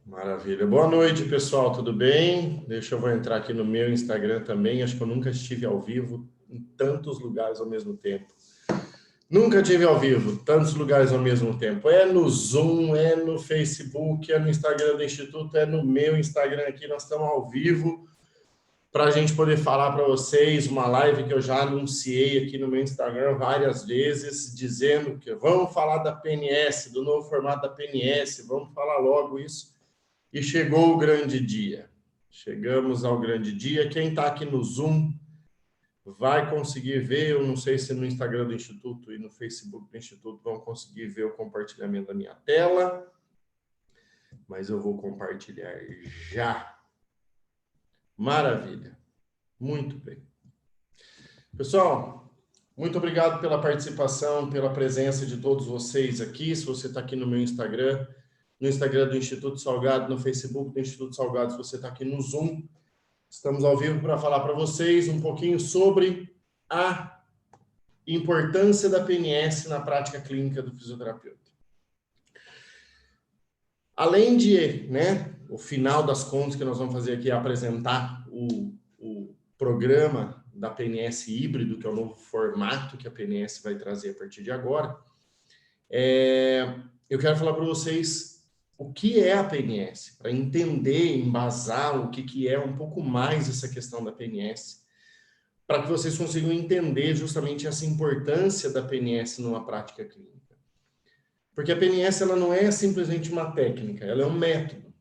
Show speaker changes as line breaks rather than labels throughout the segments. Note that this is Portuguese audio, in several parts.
Maravilha. Boa noite, pessoal. Tudo bem? Eu vou entrar aqui no meu Instagram também. Acho que eu nunca estive ao vivo em tantos lugares ao mesmo tempo. Nunca estive ao vivo, tantos lugares ao mesmo tempo. É no Zoom, é no Facebook, é no Instagram do Instituto, é no meu Instagram aqui. Nós estamos ao vivo para a gente poder falar para vocês uma live que eu já anunciei aqui no meu Instagram várias vezes, dizendo que vamos falar da PNS, do novo formato da PNS, vamos falar logo isso. E chegou o grande dia. Chegamos ao grande dia. Quem está aqui no Zoom vai conseguir ver. Eu não sei se no Instagram do Instituto e no Facebook do Instituto vão conseguir ver o compartilhamento da minha tela. Mas eu vou compartilhar já. Maravilha. Muito bem. Pessoal, muito obrigado pela participação, pela presença de todos vocês aqui. Se você está aqui no meu Instagram, no Instagram do Instituto Salgado, no Facebook do Instituto Salgado, se você está aqui no Zoom, estamos ao vivo para falar para vocês um pouquinho sobre a importância da PNS na prática clínica do fisioterapeuta. Além de, o final das contas que nós vamos fazer aqui é apresentar o programa da PNS híbrido, que é o novo formato que a PNS vai trazer a partir de agora, eu quero falar para vocês o que é a PNS, para entender, embasar o que é um pouco mais essa questão da PNS, para que vocês consigam entender justamente essa importância da PNS numa prática clínica. Porque a PNS ela não é simplesmente uma técnica, ela é um método.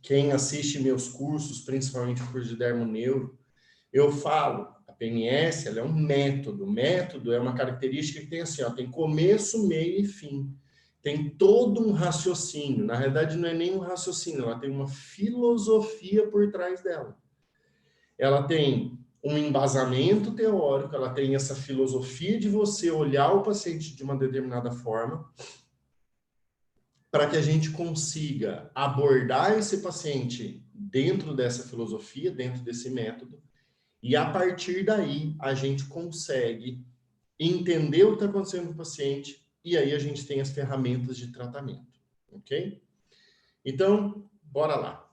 Quem assiste meus cursos, principalmente o curso de Dermoneuro, eu falo, a PNS ela é um método. Método é uma característica que tem assim, tem começo, meio e fim. Tem todo um raciocínio. Na realidade, não é nem um raciocínio, ela tem uma filosofia por trás dela. Ela tem um embasamento teórico, ela tem essa filosofia de você olhar o paciente de uma determinada forma para que a gente consiga abordar esse paciente dentro dessa filosofia, dentro desse método, e a partir daí a gente consegue entender o que está acontecendo com o paciente e aí a gente tem as ferramentas de tratamento, ok? Então, bora lá.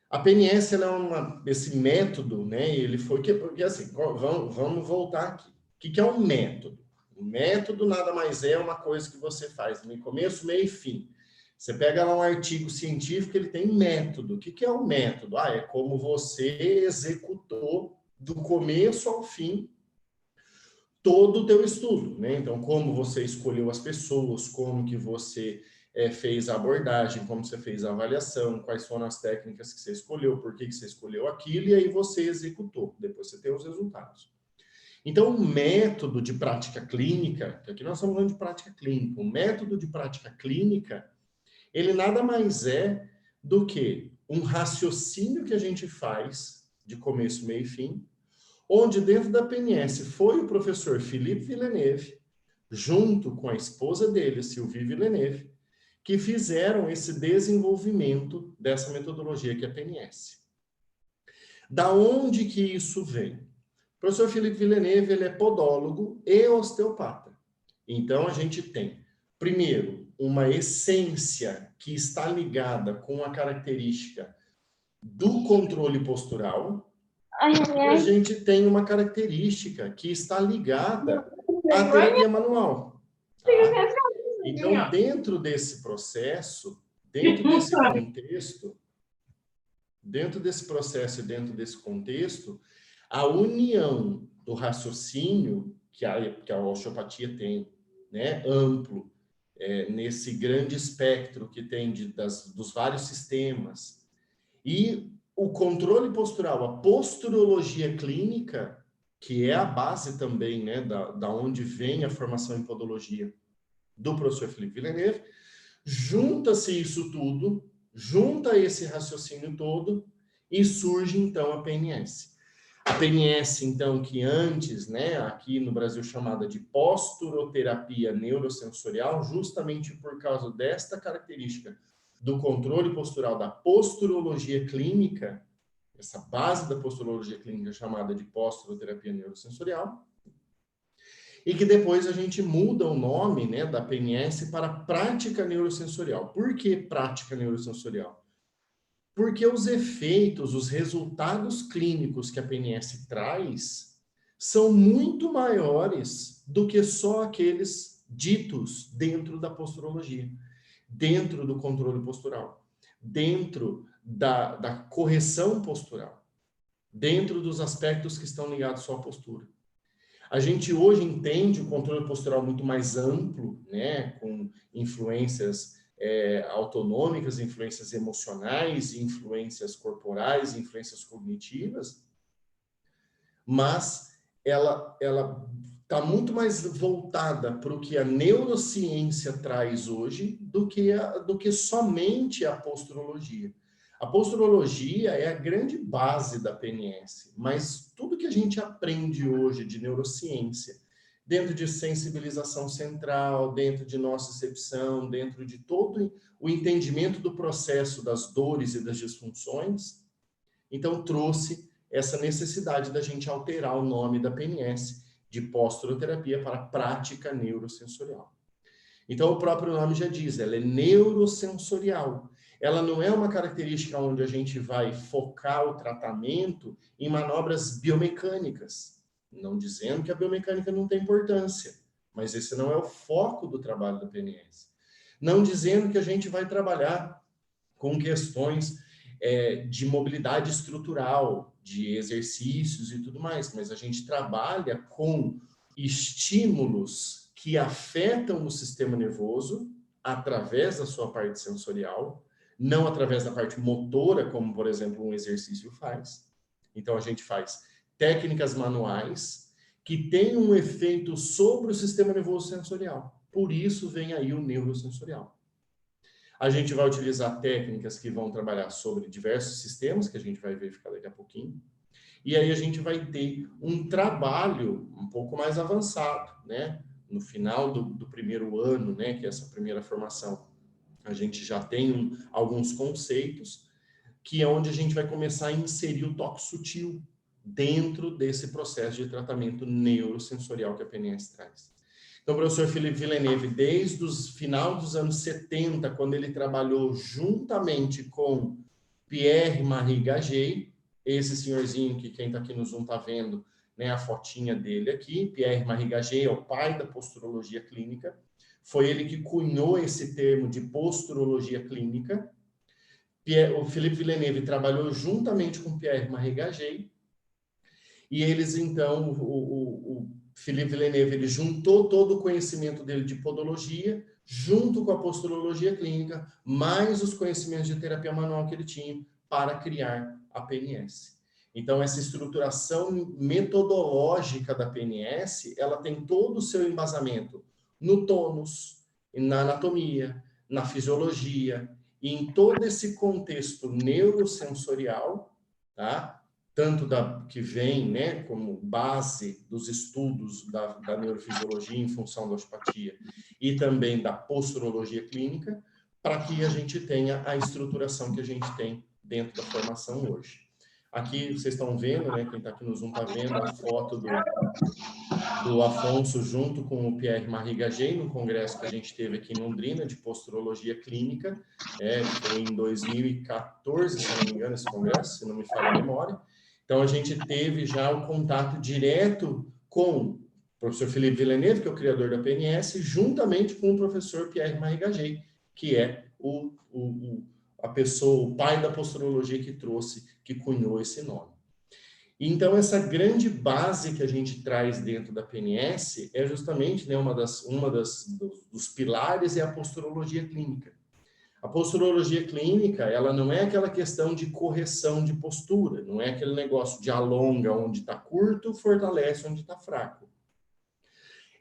A PNS ela é esse método, ele foi porque assim, vamos voltar aqui. O que é um método? O método nada mais é uma coisa que você faz no começo, meio e fim. Você pega lá um artigo científico, ele tem método. O que é o método? É como você executou do começo ao fim todo o teu estudo, Então, como você escolheu as pessoas, como que você fez a abordagem, como você fez a avaliação, quais foram as técnicas que você escolheu, por que você escolheu aquilo, e aí você executou. Depois você tem os resultados. Então, o método de prática clínica, que aqui nós estamos falando de prática clínica, o método de prática clínica, ele nada mais é do que um raciocínio que a gente faz de começo, meio e fim, onde dentro da PNS foi o professor Philippe Villeneuve, junto com a esposa dele, Sylvie Villeneuve, que fizeram esse desenvolvimento dessa metodologia que é a PNS. Da onde que isso vem? O professor Philippe Villeneuve ele é podólogo e osteopata. Então, a gente tem, primeiro, uma essência que está ligada com a característica do controle postural, e a gente tem uma característica que está ligada à terapia manual. Tá? Então, dentro desse processo, dentro desse processo e dentro desse contexto, a união do raciocínio que a osteopatia tem, amplo, nesse grande espectro que tem dos vários sistemas, e o controle postural, a posturologia clínica, que é a base também, da onde vem a formação em podologia do professor Philippe Villeneuve, junta-se isso tudo, junta esse raciocínio todo e surge, então, a PNS. A PNS, então, que antes, aqui no Brasil chamada de posturoterapia neurosensorial, justamente por causa desta característica do controle postural, da posturologia clínica, essa base da posturologia clínica chamada de posturoterapia neurosensorial, e que depois a gente muda o nome da PNS para prática neurosensorial. Por que prática neurosensorial? Porque os efeitos, os resultados clínicos que a PNS traz são muito maiores do que só aqueles ditos dentro da posturologia, dentro do controle postural, dentro da correção postural, dentro dos aspectos que estão ligados só à postura. A gente hoje entende o controle postural muito mais amplo, né, com influências autonômicas, influências emocionais, influências corporais, influências cognitivas, mas ela está muito mais voltada para o que a neurociência traz hoje do que somente a posturologia. A posturologia é a grande base da PNS, mas tudo que a gente aprende hoje de neurociência, dentro de sensibilização central, dentro de nocicepção, dentro de todo o entendimento do processo das dores e das disfunções, então trouxe essa necessidade da gente alterar o nome da PNS de posturoterapia para prática neurosensorial. Então, o próprio nome já diz, ela é neurosensorial. Ela não é uma característica onde a gente vai focar o tratamento em manobras biomecânicas, não dizendo que a biomecânica não tem importância, mas esse não é o foco do trabalho da PNS. Não dizendo que a gente vai trabalhar com questões de mobilidade estrutural, de exercícios e tudo mais, mas a gente trabalha com estímulos que afetam o sistema nervoso através da sua parte sensorial, não através da parte motora, como, por exemplo, um exercício faz. Então, a gente faz técnicas manuais que têm um efeito sobre o sistema nervoso sensorial. Por isso, vem aí o neurosensorial. A gente vai utilizar técnicas que vão trabalhar sobre diversos sistemas, que a gente vai verificar daqui a pouquinho. E aí a gente vai ter um trabalho um pouco mais avançado, né? No final do primeiro ano, né? Que é essa primeira formação, a gente já tem alguns conceitos, que é onde a gente vai começar a inserir o toque sutil dentro desse processo de tratamento neurosensorial que a PNS traz. Então, o professor Philippe Villeneuve, desde o final dos anos 70, quando ele trabalhou juntamente com Pierre-Marie Gagey, esse senhorzinho que quem está aqui no Zoom está vendo, né, a fotinha dele aqui, Pierre-Marie Gagey é o pai da posturologia clínica, foi ele que cunhou esse termo de posturologia clínica. O Philippe Villeneuve trabalhou juntamente com Pierre-Marie Gagey, e eles, então, o Philippe Villeneuve, ele juntou todo o conhecimento dele de podologia, junto com a posturologia clínica, mais os conhecimentos de terapia manual que ele tinha, para criar a PNS. Então, essa estruturação metodológica da PNS, ela tem todo o seu embasamento no tônus, na anatomia, na fisiologia, e em todo esse contexto neurosensorial, tá? Tanto que vem, né, como base dos estudos da neurofisiologia em função da osteopatia e também da posturologia clínica, para que a gente tenha a estruturação que a gente tem dentro da formação hoje. Aqui vocês estão vendo, né, quem está aqui no Zoom está vendo a foto do Afonso junto com o Pierre-Marie Gagey no congresso que a gente teve aqui em Londrina de posturologia clínica, foi em 2014, se não me engano, esse congresso, se não me falha a memória. Então, a gente teve já o contato direto com o professor Philippe Villeneuve, que é o criador da PNS, juntamente com o professor Pierre-Marie Gagey, que é a pessoa, o pai da posturologia que cunhou esse nome. Então, essa grande base que a gente traz dentro da PNS é justamente, né, dos pilares é a posturologia clínica. A posturologia clínica, ela não é aquela questão de correção de postura, não é aquele negócio de alonga onde está curto, fortalece onde está fraco.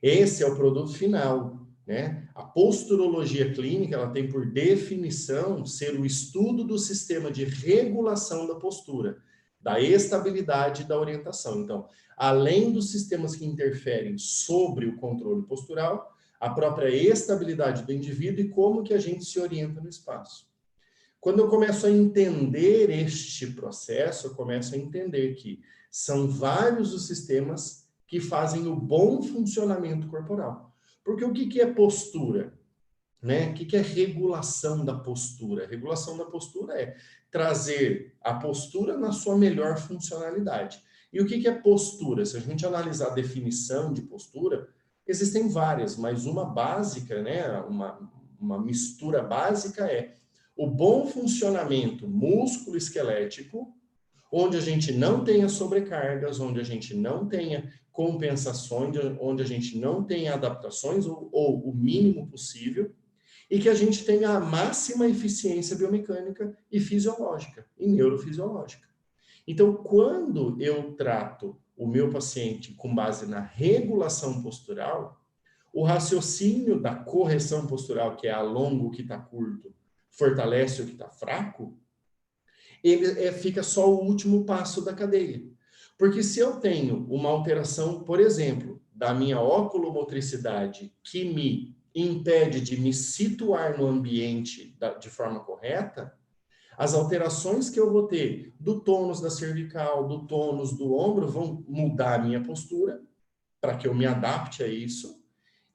Esse é o produto final, né? A posturologia clínica, ela tem por definição ser o estudo do sistema de regulação da postura, da estabilidade e da orientação. Então, além dos sistemas que interferem sobre o controle postural, a própria estabilidade do indivíduo e como que a gente se orienta no espaço. Quando eu começo a entender este processo, eu começo a entender que são vários os sistemas que fazem o bom funcionamento corporal. Porque o que é postura? né? O que é regulação da postura? Regulação da postura é trazer a postura na sua melhor funcionalidade. E o que é postura? Se a gente analisar a definição de postura, existem várias, mas uma básica, né? Uma mistura básica é o bom funcionamento músculo-esquelético, onde a gente não tenha sobrecargas, onde a gente não tenha compensações, onde a gente não tenha adaptações, ou o mínimo possível, e que a gente tenha a máxima eficiência biomecânica e fisiológica, e neurofisiológica. Então, quando eu trato o meu paciente com base na regulação postural, o raciocínio da correção postural, que é alonga o que está curto, fortalece o que está fraco, ele fica só o último passo da cadeia. Porque se eu tenho uma alteração, por exemplo, da minha oculomotricidade que me impede de me situar no ambiente de forma correta, as alterações que eu vou ter do tônus da cervical, do tônus do ombro, vão mudar a minha postura para que eu me adapte a isso.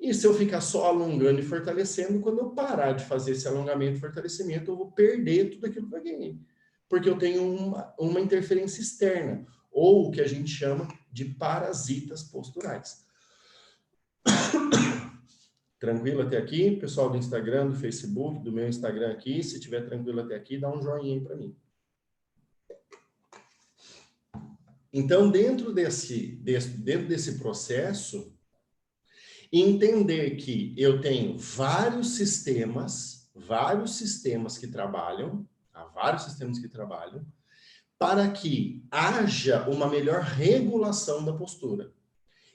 E se eu ficar só alongando e fortalecendo, quando eu parar de fazer esse alongamento e fortalecimento, eu vou perder tudo aquilo que eu ganhei. Porque eu tenho uma interferência externa, ou o que a gente chama de parasitas posturais. Tranquilo até aqui? Pessoal do Instagram, do Facebook, do meu Instagram aqui, se tiver tranquilo até aqui, dá um joinha aí para mim. Então, dentro desse processo, entender que eu tenho vários sistemas que trabalham, há vários sistemas que trabalham, para que haja uma melhor regulação da postura.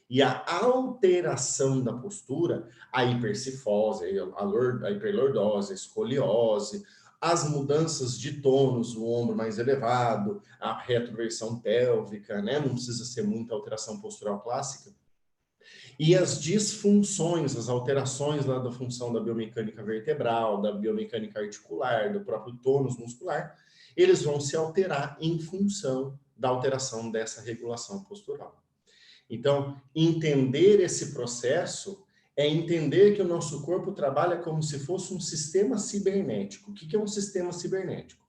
E a alteração da postura, a hipercifose, a hiperlordose, a escoliose, as mudanças de tônus, o ombro mais elevado, a retroversão pélvica, né? Não precisa ser muita alteração postural clássica. E as disfunções, as alterações lá da função da biomecânica vertebral, da biomecânica articular, do próprio tônus muscular, eles vão se alterar em função da alteração dessa regulação postural. Então, entender esse processo é entender que o nosso corpo trabalha como se fosse um sistema cibernético. O que é um sistema cibernético?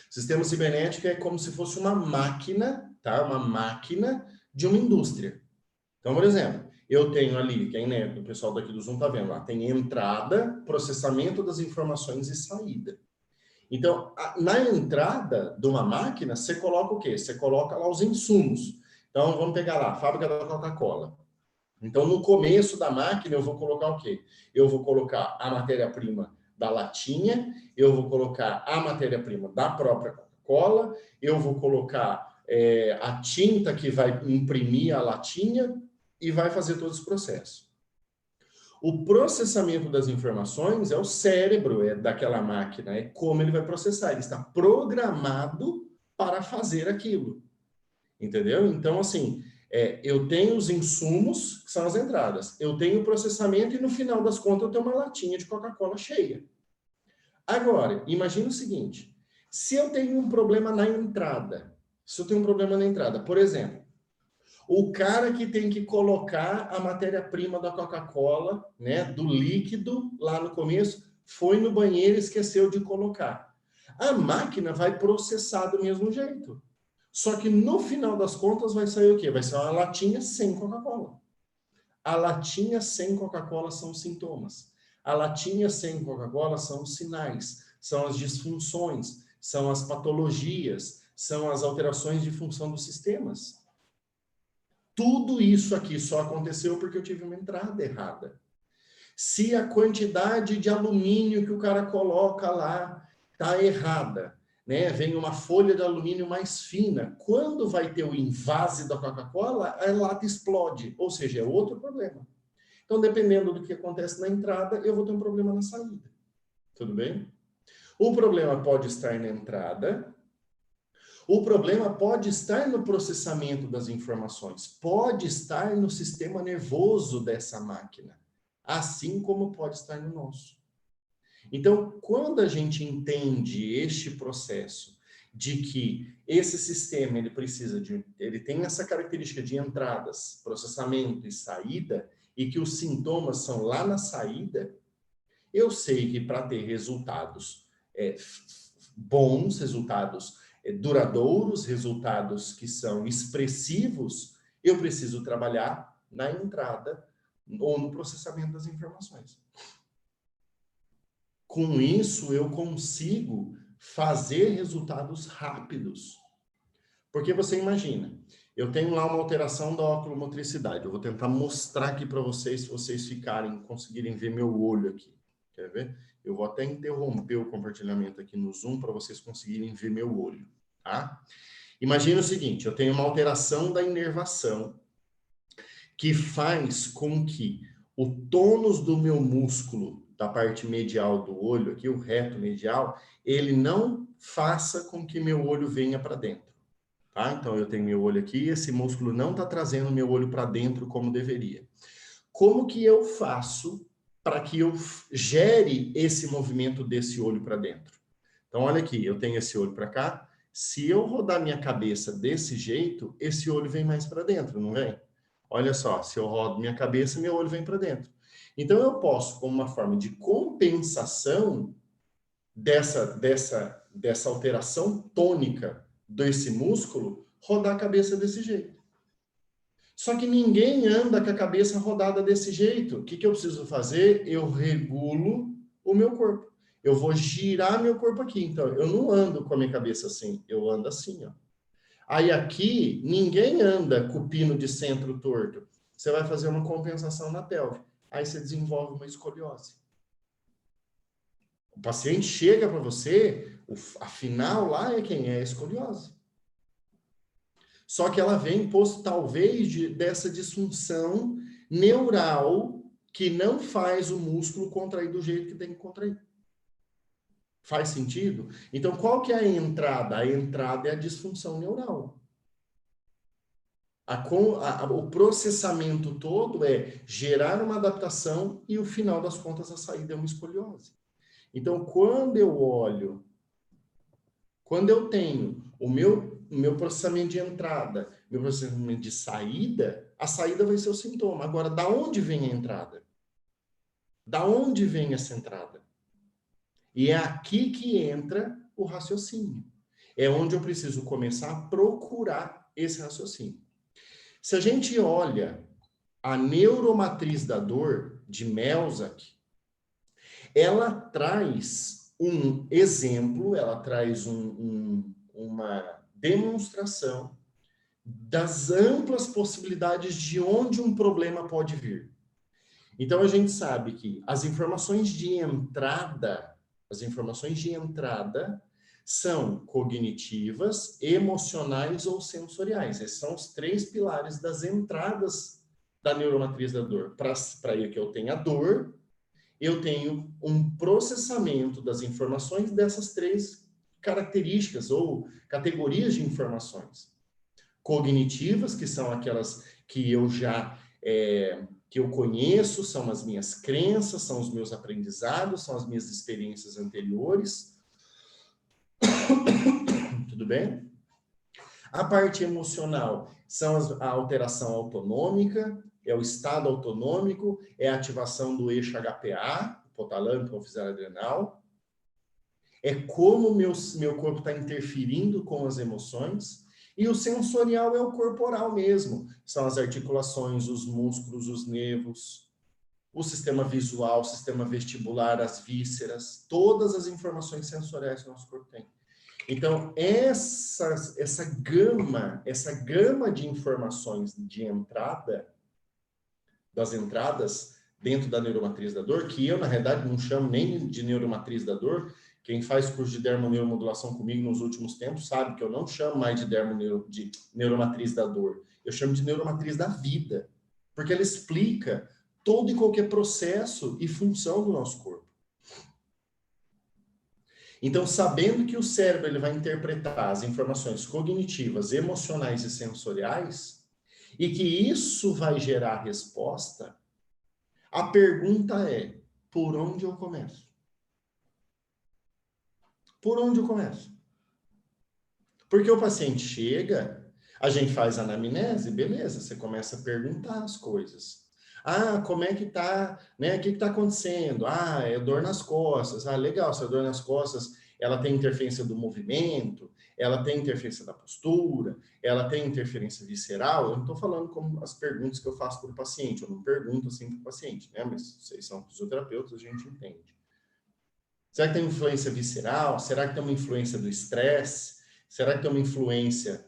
Sistema cibernético é como se fosse uma máquina, tá? Uma máquina de uma indústria. Então, por exemplo, eu tenho ali, quem né, o pessoal daqui do Zoom tá vendo lá, tem entrada, processamento das informações e saída. Então, na entrada de uma máquina, você coloca o quê? Você coloca lá os insumos. Então, vamos pegar lá, a fábrica da Coca-Cola. Então, no começo da máquina, eu vou colocar o quê? Eu vou colocar a matéria-prima da latinha, eu vou colocar a matéria-prima da própria Coca-Cola, eu vou colocar a tinta que vai imprimir a latinha e vai fazer todo esse processo. O processamento das informações é o cérebro daquela máquina, é como ele vai processar, ele está programado para fazer aquilo. Entendeu? Então, assim, eu tenho os insumos, que são as entradas, eu tenho o processamento e no final das contas eu tenho uma latinha de Coca-Cola cheia. Agora, imagina o seguinte, se eu tenho um problema na entrada, por exemplo, o cara que tem que colocar a matéria-prima da Coca-Cola, né, do líquido, lá no começo, foi no banheiro e esqueceu de colocar. A máquina vai processar do mesmo jeito. Só que no final das contas vai sair o quê? Vai sair uma latinha sem Coca-Cola. A latinha sem Coca-Cola são os sintomas. A latinha sem Coca-Cola são os sinais, são as disfunções, são as patologias, são as alterações de função dos sistemas. Tudo isso aqui só aconteceu porque eu tive uma entrada errada. Se a quantidade de alumínio que o cara coloca lá está errada, né? Vem uma folha de alumínio mais fina, quando vai ter o invase da Coca-Cola, a lata explode, ou seja, é outro problema. Então, dependendo do que acontece na entrada, eu vou ter um problema na saída. Tudo bem? O problema pode estar na entrada, o problema pode estar no processamento das informações, pode estar no sistema nervoso dessa máquina, assim como pode estar no nosso. Então, quando a gente entende este processo de que esse sistema ele tem essa característica de entradas, processamento e saída, e que os sintomas são lá na saída, Eu sei que para ter resultados bons, resultados duradouros, resultados que são expressivos, eu preciso trabalhar na entrada ou no processamento das informações. Com isso, eu consigo fazer resultados rápidos. Porque você imagina, eu tenho lá uma alteração da oculomotricidade. Eu vou tentar mostrar aqui para vocês, se vocês conseguirem ver meu olho aqui. Quer ver? Eu vou até interromper o compartilhamento aqui no Zoom para vocês conseguirem ver meu olho, tá? Imagina o seguinte, eu tenho uma alteração da inervação que faz com que o tônus do meu músculo da parte medial do olho, aqui o reto medial, ele não faça com que meu olho venha para dentro. Tá? Então, eu tenho meu olho aqui, esse músculo não está trazendo meu olho para dentro como deveria. Como que eu faço para que eu gere esse movimento desse olho para dentro? Então, olha aqui, eu tenho esse olho para cá. Se eu rodar minha cabeça desse jeito, esse olho vem mais para dentro, não vem? Olha só, se eu rodo minha cabeça, meu olho vem para dentro. Então, eu posso, como uma forma de compensação dessa alteração tônica desse músculo, rodar a cabeça desse jeito. Só que ninguém anda com a cabeça rodada desse jeito. O que eu preciso fazer? Eu regulo o meu corpo. Eu vou girar meu corpo aqui. Então, eu não ando com a minha cabeça assim, eu ando assim, ó. Aí aqui, ninguém anda com o pino de centro torto. Você vai fazer uma compensação na pelve. Aí você desenvolve uma escoliose. O paciente chega para você, afinal lá é quem é a escoliose. Só que ela vem talvez dessa disfunção neural que não faz o músculo contrair do jeito que tem que contrair. Faz sentido? Então, qual que é a entrada? A entrada é a disfunção neural. O processamento todo é gerar uma adaptação e, o final das contas, a saída é uma escoliose. Então, quando eu tenho o meu processamento de entrada, meu processamento de saída, a saída vai ser o sintoma. Agora, da onde vem a entrada? Da onde vem essa entrada? E é aqui que entra o raciocínio. É onde eu preciso começar a procurar esse raciocínio. Se a gente olha a neuromatriz da dor de Melzack, ela traz um exemplo, ela traz uma demonstração das amplas possibilidades de onde um problema pode vir. Então, a gente sabe que as informações de entrada são cognitivas, emocionais ou sensoriais. Esses são os 3 pilares das entradas da neuromatriz da dor. Para que eu tenha dor, eu tenho um processamento das informações dessas 3 características ou categorias de informações. Cognitivas, que são aquelas que eu que eu conheço, são as minhas crenças, são os meus aprendizados, são as minhas experiências anteriores. Tudo bem? A parte emocional são a alteração autonômica, é o estado autonômico, é a ativação do eixo HPA, hipotalâmico hipofisário adrenal. É como meu corpo está interferindo com as emoções. E o sensorial é o corporal mesmo. São as articulações, os músculos, os nervos, o sistema visual, o sistema vestibular, as vísceras, todas as informações sensoriais que o nosso corpo tem. Então, essa gama de informações de entrada, das entradas dentro da neuromatriz da dor, que eu, na realidade, não chamo nem de neuromatriz da dor. Quem faz curso de dermoneuromodulação comigo nos últimos tempos sabe que eu não chamo mais de neuromatriz da dor. Eu chamo de neuromatriz da vida, porque ela explica todo e qualquer processo e função do nosso corpo. Então, sabendo que o cérebro ele vai interpretar as informações cognitivas, emocionais e sensoriais, e que isso vai gerar resposta, a pergunta é, por onde eu começo? Por onde eu começo? Porque o paciente chega, a gente faz anamnese, beleza, você começa a perguntar as coisas. Ah, como é que tá, né? O que está acontecendo? Ah, é dor nas costas. Ah, legal, se a dor nas costas, ela tem interferência do movimento, ela tem interferência da postura, ela tem interferência visceral. Eu não estou falando como as perguntas que eu faço para o paciente, eu não pergunto assim para o paciente, né? Mas vocês são fisioterapeutas, a gente entende. Será que tem influência visceral? Será que tem uma influência do estresse? Será que tem uma influência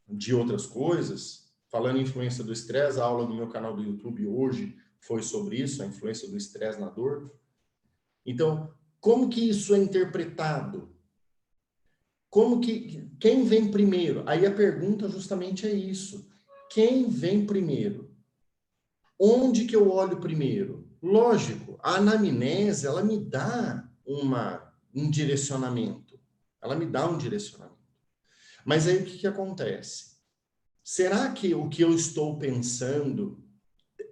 de outras coisas? Falando em influência do estresse, a aula do meu canal do YouTube hoje foi sobre isso, a influência do estresse na dor. Então, como que isso é interpretado? Quem vem primeiro? Aí a pergunta justamente é isso. Quem vem primeiro? Onde que eu olho primeiro? Lógico, a anamnese, ela me dá um direcionamento. Ela me dá um direcionamento. Mas aí o que acontece? Será que o que eu estou pensando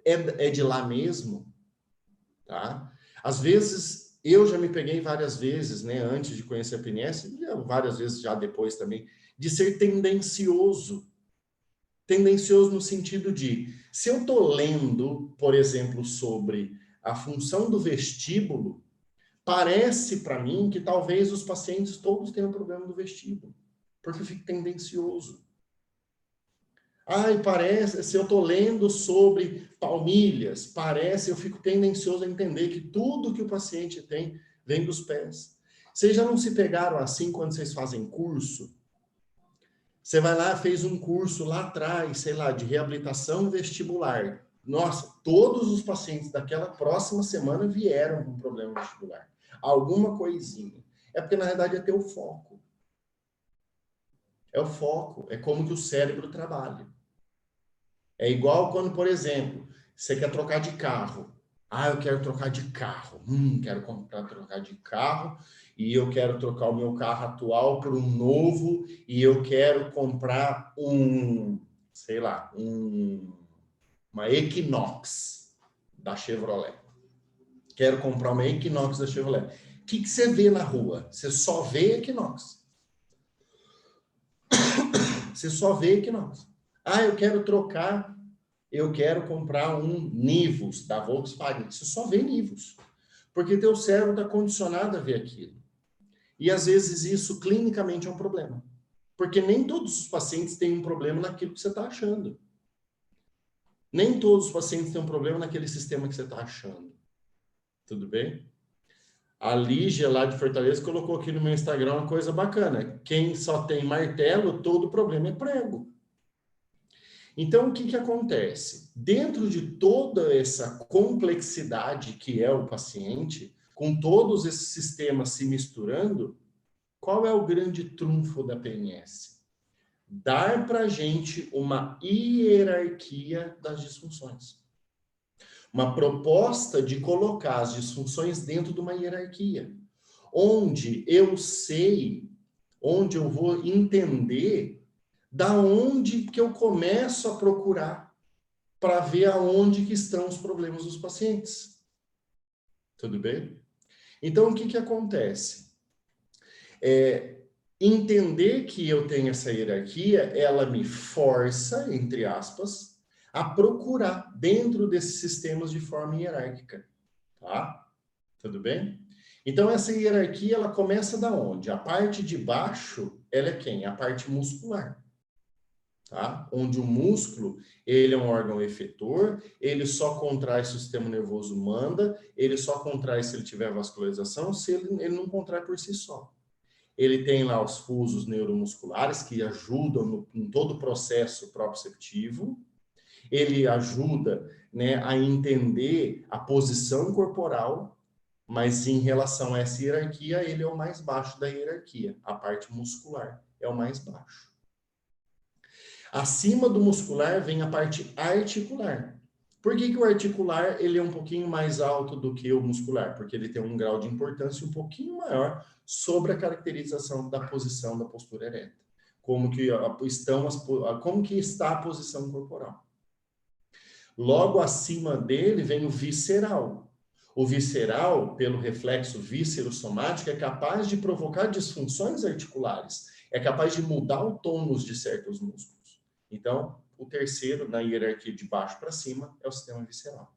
é de lá mesmo? Tá? Às vezes, eu já me peguei várias vezes, né, antes de conhecer a PNS, e várias vezes já depois também, de ser tendencioso. Tendencioso no sentido de, se eu estou lendo, por exemplo, sobre a função do vestíbulo, parece para mim que talvez os pacientes todos tenham problema do vestíbulo, porque eu fico tendencioso. Ai, parece, se eu estou lendo sobre palmilhas, parece, eu fico tendencioso a entender que tudo que o paciente tem vem dos pés. Vocês já não se pegaram assim quando vocês fazem curso? Você vai lá, fez um curso lá atrás, sei lá, de reabilitação vestibular. Nossa, todos os pacientes daquela próxima semana vieram com problema vestibular. Alguma coisinha. É porque, na verdade, é ter o foco. É o foco. É como que o cérebro trabalha. É igual quando, por exemplo, você quer trocar de carro. Ah, eu quero trocar de carro. Quero trocar de carro e eu quero trocar o meu carro atual por um novo e eu quero comprar sei lá, uma Equinox da Chevrolet. Quero comprar uma Equinox da Chevrolet. O que você vê na rua? Você só vê Equinox. Você só vê Equinox. Ah, eu quero comprar um Nivus da Volkswagen. Você só vê Nivus. Porque teu cérebro está condicionado a ver aquilo. E às vezes isso clinicamente é um problema. Porque nem todos os pacientes têm um problema naquilo que você está achando. Nem todos os pacientes têm um problema naquele sistema que você está achando. Tudo bem? A Lígia, lá de Fortaleza, colocou aqui no meu Instagram uma coisa bacana. Quem só tem martelo, todo problema é prego. Então, o que acontece? Dentro de toda essa complexidade que é o paciente, com todos esses sistemas se misturando, qual é o grande trunfo da PNS? Dar para a gente uma hierarquia das disfunções. Uma proposta de colocar as disfunções dentro de uma hierarquia, onde eu sei, onde eu vou entender da onde que eu começo a procurar para ver aonde que estão os problemas dos pacientes. Tudo bem? Então, o que acontece? Entender que eu tenho essa hierarquia, ela me força, entre aspas, a procurar dentro desses sistemas de forma hierárquica, tá? Tudo bem? Então, essa hierarquia, ela começa da onde? A parte de baixo, ela é quem? A parte muscular. Tá? Onde o músculo, ele é um órgão efetor, ele só contrai se o sistema nervoso manda, ele só contrai se ele tiver vascularização, se ele não contrai por si só. Ele tem lá os fusos neuromusculares que ajudam em todo o processo proprioceptivo, ele ajuda, né, a entender a posição corporal, mas em relação a essa hierarquia, ele é o mais baixo da hierarquia, a parte muscular é o mais baixo. Acima do muscular vem a parte articular. Por que o articular ele é um pouquinho mais alto do que o muscular? Porque ele tem um grau de importância um pouquinho maior sobre a caracterização da posição da postura ereta. Como que está a posição corporal. Logo acima dele vem o visceral. O visceral, pelo reflexo viscerosomático, é capaz de provocar disfunções articulares. É capaz de mudar o tônus de certos músculos. Então, o terceiro, na hierarquia de baixo para cima, é o sistema visceral.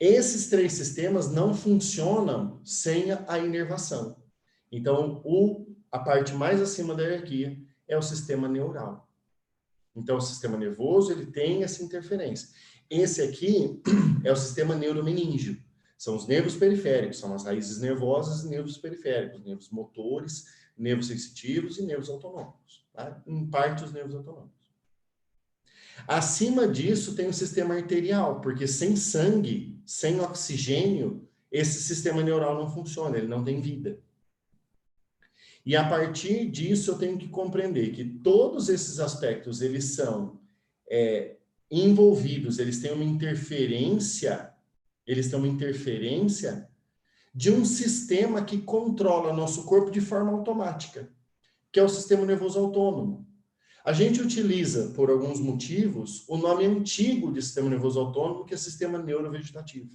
Esses 3 sistemas não funcionam sem a inervação. Então, a parte mais acima da hierarquia é o sistema neural. Então, o sistema nervoso, ele tem essa interferência. Esse aqui é o sistema neuromeníngeo. São os nervos periféricos, são as raízes nervosas e nervos periféricos, nervos motores, nervos sensitivos e nervos autônomos. Tá? Em parte, os nervos autônomos. Acima disso, tem o sistema arterial, porque sem sangue, sem oxigênio, esse sistema neural não funciona, ele não tem vida. E a partir disso, eu tenho que compreender que todos esses aspectos, eles são envolvidos, eles têm uma interferência de um sistema que controla nosso corpo de forma automática, que é o sistema nervoso autônomo. A gente utiliza, por alguns motivos, o nome antigo de sistema nervoso autônomo, que é sistema neurovegetativo.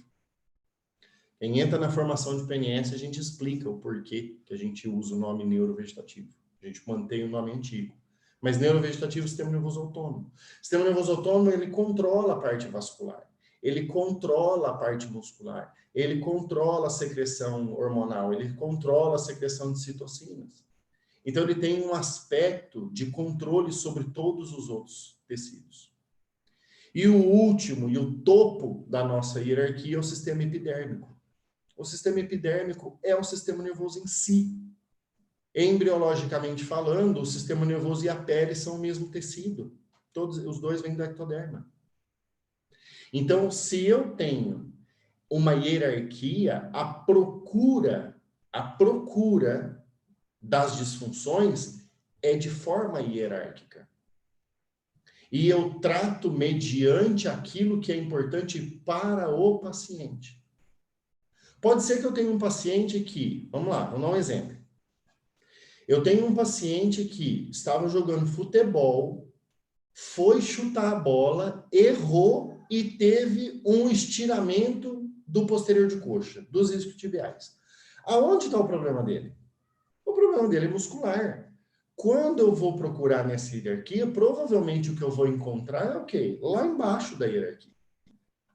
Quem entra na formação de PNS, a gente explica o porquê que a gente usa o nome neurovegetativo. A gente mantém o nome antigo. Mas neurovegetativo é o sistema nervoso autônomo. O sistema nervoso autônomo, ele controla a parte vascular. Ele controla a parte muscular. Ele controla a secreção hormonal. Ele controla a secreção de citocinas. Então, ele tem um aspecto de controle sobre todos os outros tecidos. E o último, e o topo da nossa hierarquia é o sistema epidérmico. O sistema epidérmico é o sistema nervoso em si. Embriologicamente falando, o sistema nervoso e a pele são o mesmo tecido. Todos os dois vêm do ectoderma. Então, se eu tenho uma hierarquia, a procura das disfunções é de forma hierárquica. E eu trato mediante aquilo que é importante para o paciente. Pode ser que eu tenha um paciente que, vamos lá, vamos dar um exemplo. Eu tenho um paciente que estava jogando futebol, foi chutar a bola, errou e teve um estiramento do posterior de coxa, dos isquiotibiais. Aonde está o problema dele? O problema dele é muscular. Quando eu vou procurar nessa hierarquia, provavelmente o que eu vou encontrar é o quê? Lá embaixo da hierarquia.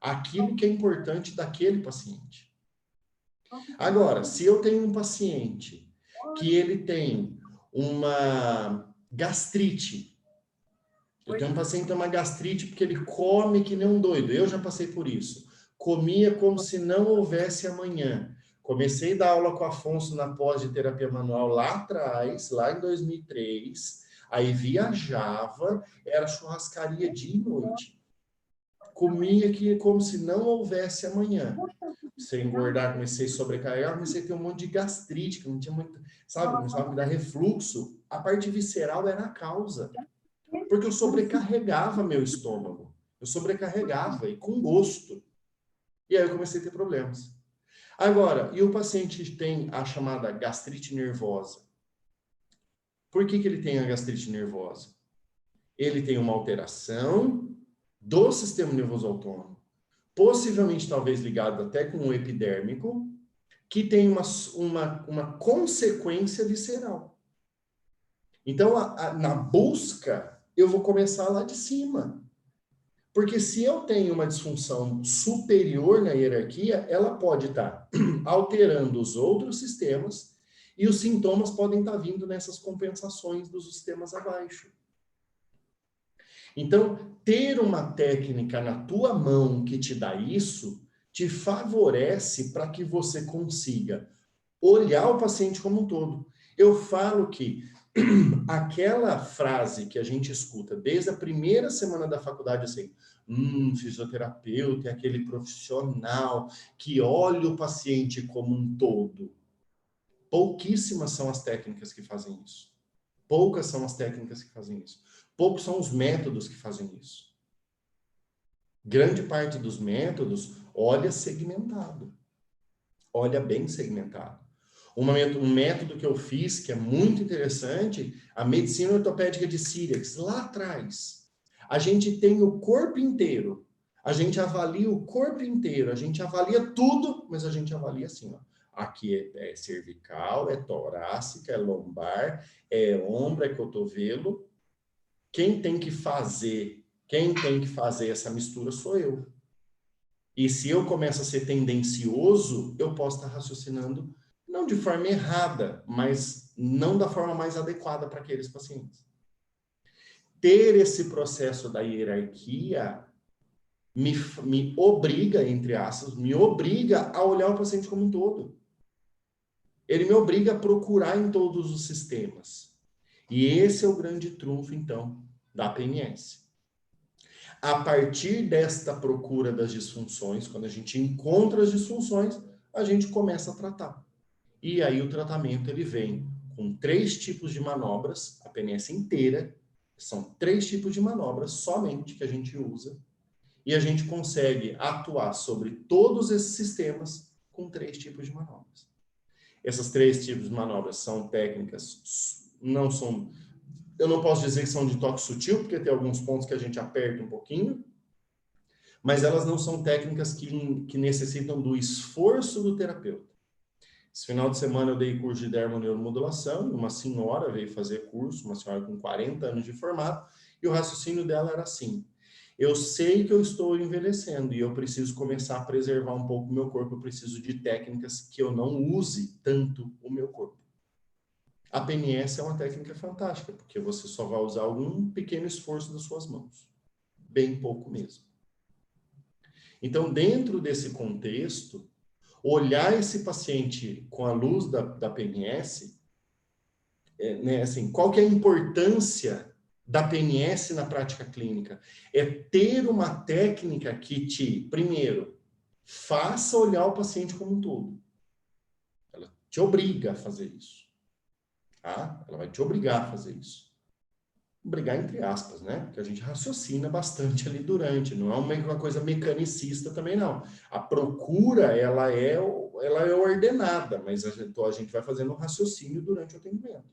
Aquilo que é importante daquele paciente. Agora, se eu tenho um paciente que ele tem uma gastrite, eu tenho um paciente que tem uma gastrite porque ele come que nem um doido, eu já passei por isso. Comia como se não houvesse amanhã. Comecei a dar aula com o Afonso na pós de terapia manual lá atrás, lá em 2003, aí viajava, era churrascaria dia e noite. Comia que como se não houvesse amanhã. Comecei a engordar, comecei a sobrecarregar, comecei a ter um monte de gastrite, que não tinha muito, sabe, começava a me dar refluxo. A parte visceral era a causa, porque eu sobrecarregava meu estômago. Eu sobrecarregava, e com gosto. E aí eu comecei a ter problemas. Agora, e o paciente tem a chamada gastrite nervosa? Por que ele tem a gastrite nervosa? Ele tem uma alteração do sistema nervoso autônomo, possivelmente talvez ligado até com o epidérmico, que tem uma consequência visceral. Então, na busca, eu vou começar lá de cima. Porque se eu tenho uma disfunção superior na hierarquia, ela pode estar alterando os outros sistemas e os sintomas podem estar vindo nessas compensações dos sistemas abaixo. Então, ter uma técnica na tua mão que te dá isso, te favorece para que você consiga olhar o paciente como um todo. Eu falo que aquela frase que a gente escuta desde a primeira semana da faculdade, assim, fisioterapeuta é aquele profissional que olha o paciente como um todo. Pouquíssimas são as técnicas que fazem isso. Poucas são as técnicas que fazem isso. Poucos são os métodos que fazem isso. Grande parte dos métodos olha segmentado. Olha bem segmentado. Um método que eu fiz, que é muito interessante, a medicina ortopédica de Siriax, lá atrás. A gente tem o corpo inteiro. A gente avalia o corpo inteiro. A gente avalia tudo, mas a gente avalia assim, ó. Aqui é cervical, é torácica, é lombar, é ombro, é cotovelo. quem tem que fazer essa mistura sou eu. E se eu começo a ser tendencioso, eu posso estar raciocinando não de forma errada, mas não da forma mais adequada para aqueles pacientes. Ter esse processo da hierarquia me obriga, entre aspas, me obriga a olhar o paciente como um todo. Ele me obriga a procurar em todos os sistemas. E esse é o grande trunfo, então, da PNS. A partir desta procura das disfunções, quando a gente encontra as disfunções, a gente começa a tratar. E aí o tratamento ele vem com 3 tipos de manobras, a PNS inteira, são 3 tipos de manobras somente que a gente usa, e a gente consegue atuar sobre todos esses sistemas com 3 tipos de manobras. Essas 3 tipos de manobras são técnicas, eu não posso dizer que são de toque sutil, porque tem alguns pontos que a gente aperta um pouquinho, mas elas não são técnicas que necessitam do esforço do terapeuta. Esse final de semana eu dei curso de dermoneuromodulação, uma senhora veio fazer curso, uma senhora com 40 anos de formato, e o raciocínio dela era assim: eu sei que eu estou envelhecendo e eu preciso começar a preservar um pouco o meu corpo, eu preciso de técnicas que eu não use tanto o meu corpo. A PNS é uma técnica fantástica, porque você só vai usar algum pequeno esforço das suas mãos. Bem pouco mesmo. Então, dentro desse contexto, olhar esse paciente com a luz da PNS, né, assim, qual que é a importância da PNS na prática clínica? É ter uma técnica que primeiro, faça olhar o paciente como um todo. Ela te obriga a fazer isso. Tá? Ela vai te obrigar a fazer isso. Obrigar entre aspas, né? Porque a gente raciocina bastante ali durante, não é uma coisa mecanicista também, não. A procura, ela é ordenada, mas a gente vai fazendo um raciocínio durante o atendimento.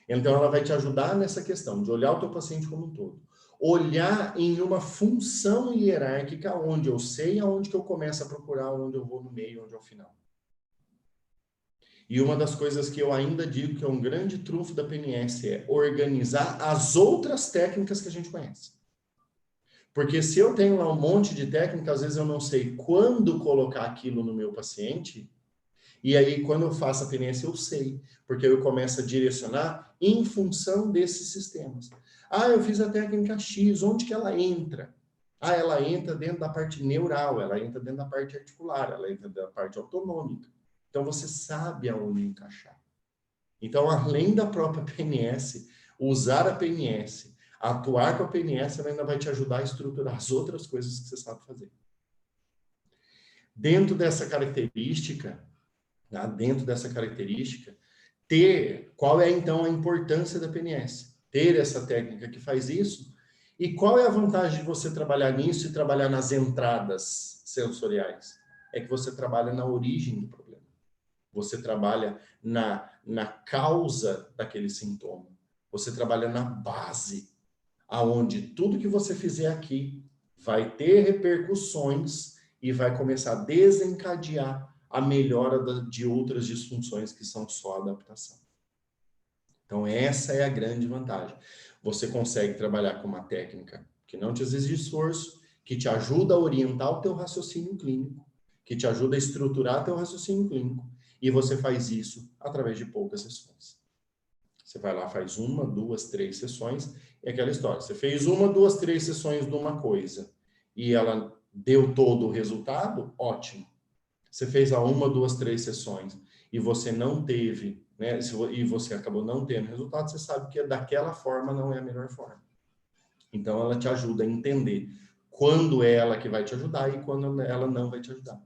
Então, ela vai te ajudar nessa questão de olhar o teu paciente como um todo. Olhar em uma função hierárquica, onde eu sei aonde que eu começo a procurar, onde eu vou no meio, onde é o final. E uma das coisas que eu ainda digo que é um grande trunfo da PNS é organizar as outras técnicas que a gente conhece. Porque se eu tenho lá um monte de técnica, às vezes eu não sei quando colocar aquilo no meu paciente, e aí quando eu faço a PNS eu sei, porque eu começo a direcionar em função desses sistemas. Ah, eu fiz a técnica X, onde que ela entra? Ah, ela entra dentro da parte neural, ela entra dentro da parte articular, ela entra dentro da parte autonômica. Então, você sabe aonde encaixar. Então, além da própria PNS, usar a PNS, atuar com a PNS, ela ainda vai te ajudar a estruturar as outras coisas que você sabe fazer. Dentro dessa característica, qual é, então, a importância da PNS? Ter essa técnica que faz isso. E qual é a vantagem de você trabalhar nisso e trabalhar nas entradas sensoriais? É que você trabalha na origem do problema. Você trabalha na causa daquele sintoma. Você trabalha na base, aonde tudo que você fizer aqui vai ter repercussões e vai começar a desencadear a melhora de outras disfunções que são só adaptação. Então, essa é a grande vantagem. Você consegue trabalhar com uma técnica que não te exige esforço, que te ajuda a orientar o teu raciocínio clínico, que te ajuda a estruturar teu raciocínio clínico, e você faz isso através de poucas sessões. Você vai lá, faz 1, 2, 3 sessões, e aquela história. Você fez 1, 2, 3 sessões de uma coisa, e ela deu todo o resultado, ótimo. Você fez a 1, 2, 3 sessões, e você não teve, né, e você acabou não tendo resultado, você sabe que daquela forma não é a melhor forma. Então, ela te ajuda a entender quando é ela que vai te ajudar e quando ela não vai te ajudar.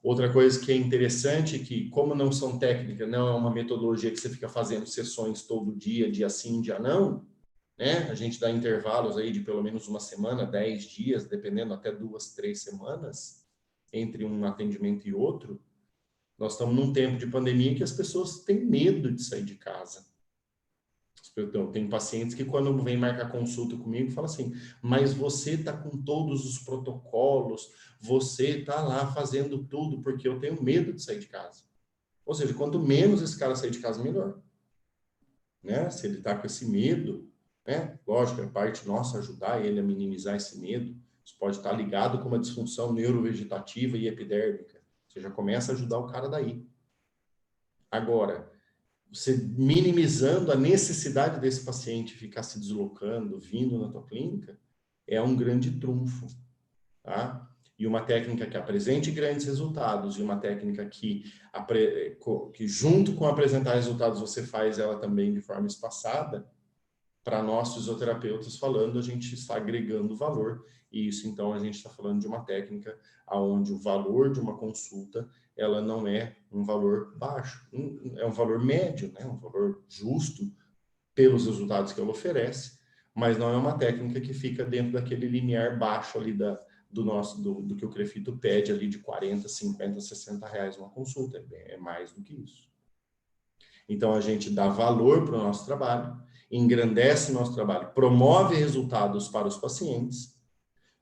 Outra coisa que é interessante, que como não são técnicas, não é uma metodologia que você fica fazendo sessões todo dia sim, dia não, né? A gente dá intervalos aí de pelo menos uma semana, 10 dias, dependendo até 2, 3 semanas, entre um atendimento e outro. Nós estamos num tempo de pandemia que as pessoas têm medo de sair de casa. Então, tem pacientes que quando vem marcar consulta comigo, fala assim, mas você está com todos os protocolos, você está lá fazendo tudo, porque eu tenho medo de sair de casa. Ou seja, quanto menos esse cara sair de casa, melhor. né? Se ele está com esse medo, né? Lógico, é parte nossa ajudar ele a minimizar esse medo. Isso pode estar ligado com uma disfunção neurovegetativa e epidérmica. Você já começa a ajudar o cara daí. Agora, você minimizando a necessidade desse paciente ficar se deslocando, vindo na tua clínica, é um grande trunfo, tá? E uma técnica que apresente grandes resultados e uma técnica que junto com apresentar resultados você faz ela também de forma espaçada, para nós fisioterapeutas falando, a gente está agregando valor, e isso então a gente está falando de uma técnica onde o valor de uma consulta ela não é um valor baixo, é um valor médio, né? Um valor justo pelos resultados que ela oferece, mas não é uma técnica que fica dentro daquele limiar baixo ali do que o Crefito pede ali de 40, 50, 60 reais uma consulta, é mais do que isso. Então a gente dá valor para o nosso trabalho, engrandece o nosso trabalho, promove resultados para os pacientes,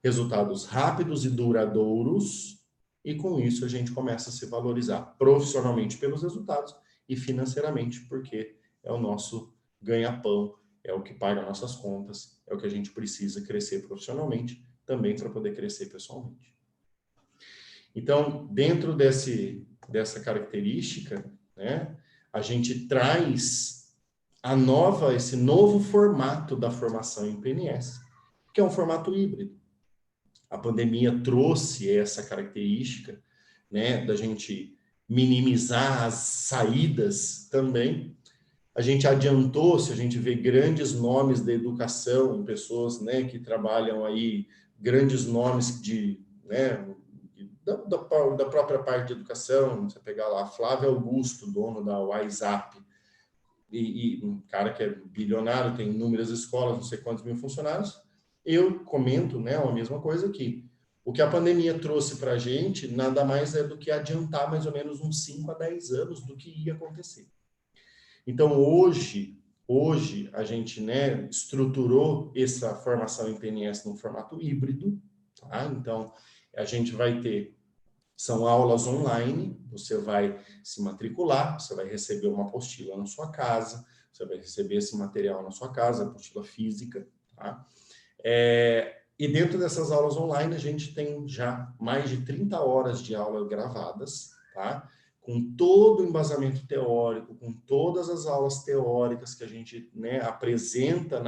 resultados rápidos e duradouros, e com isso a gente começa a se valorizar profissionalmente pelos resultados e financeiramente, porque é o nosso ganha-pão, é o que paga nossas contas, é o que a gente precisa crescer profissionalmente, também para poder crescer pessoalmente. Então, dentro dessa característica, né, a gente traz esse novo formato da formação em PNS, que é um formato híbrido. A pandemia trouxe essa característica, né, da gente minimizar as saídas também. A gente adiantou, se a gente vê grandes nomes da educação, pessoas, né, que trabalham aí, grandes nomes né, da própria parte de educação, você pegar lá, Flávio Augusto, dono da WhatsApp, e um cara que é bilionário, tem inúmeras escolas, não sei quantos mil funcionários, eu comento, né, a mesma coisa aqui. O que a pandemia trouxe para a gente nada mais é do que adiantar mais ou menos uns 5 a 10 anos do que ia acontecer. Então, hoje a gente, né, estruturou essa formação em PNS num formato híbrido, tá? Então, a gente vai ter, são aulas online, você vai se matricular, você vai receber uma apostila na sua casa, você vai receber esse material na sua casa, apostila física, tá? E dentro dessas aulas online, a gente tem já mais de 30 horas de aula gravadas, tá? Com todo o embasamento teórico, com todas as aulas teóricas que a gente, né, apresentava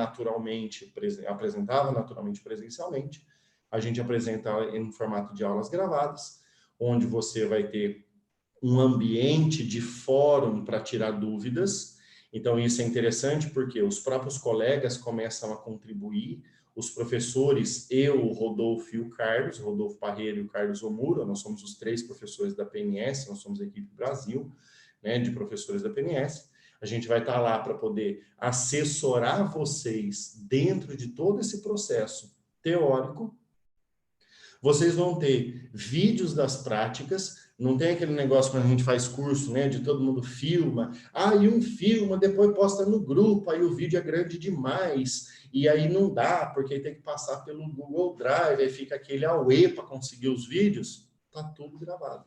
naturalmente presencialmente, a gente apresenta em formato de aulas gravadas, onde você vai ter um ambiente de fórum para tirar dúvidas. Então, isso é interessante porque os próprios colegas começam a contribuir, os professores, eu, o Rodolfo e o Carlos, o Rodolfo Parreira e o Carlos Omura, nós somos os 3 professores da PNS, nós somos a equipe Brasil, né, de professores da PNS. A gente vai estar lá para poder assessorar vocês dentro de todo esse processo teórico. Vocês vão ter vídeos das práticas, não tem aquele negócio quando a gente faz curso, né, de todo mundo filma, e um filma, depois posta no grupo, aí o vídeo é grande demais, e aí não dá, porque tem que passar pelo Google Drive, aí fica aquele auê para conseguir os vídeos. Tá tudo gravado.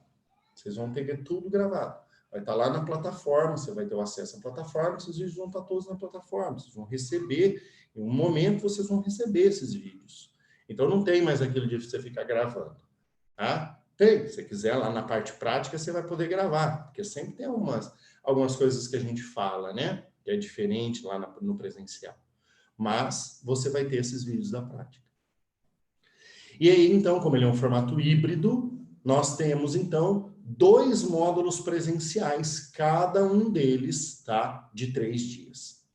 Vocês vão ter tudo gravado. Vai estar lá na plataforma, você vai ter o acesso à plataforma, esses vídeos vão estar todos na plataforma, vocês vão receber, em um momento vocês vão receber esses vídeos. Então, não tem mais aquilo de você ficar gravando, tá? Tem, se você quiser, lá na parte prática, você vai poder gravar, porque sempre tem algumas coisas que a gente fala, né? Que é diferente lá no presencial. Mas você vai ter esses vídeos da prática. E aí, então, como ele é um formato híbrido, nós temos, então, 2 módulos presenciais, cada um deles, tá? De 3 dias.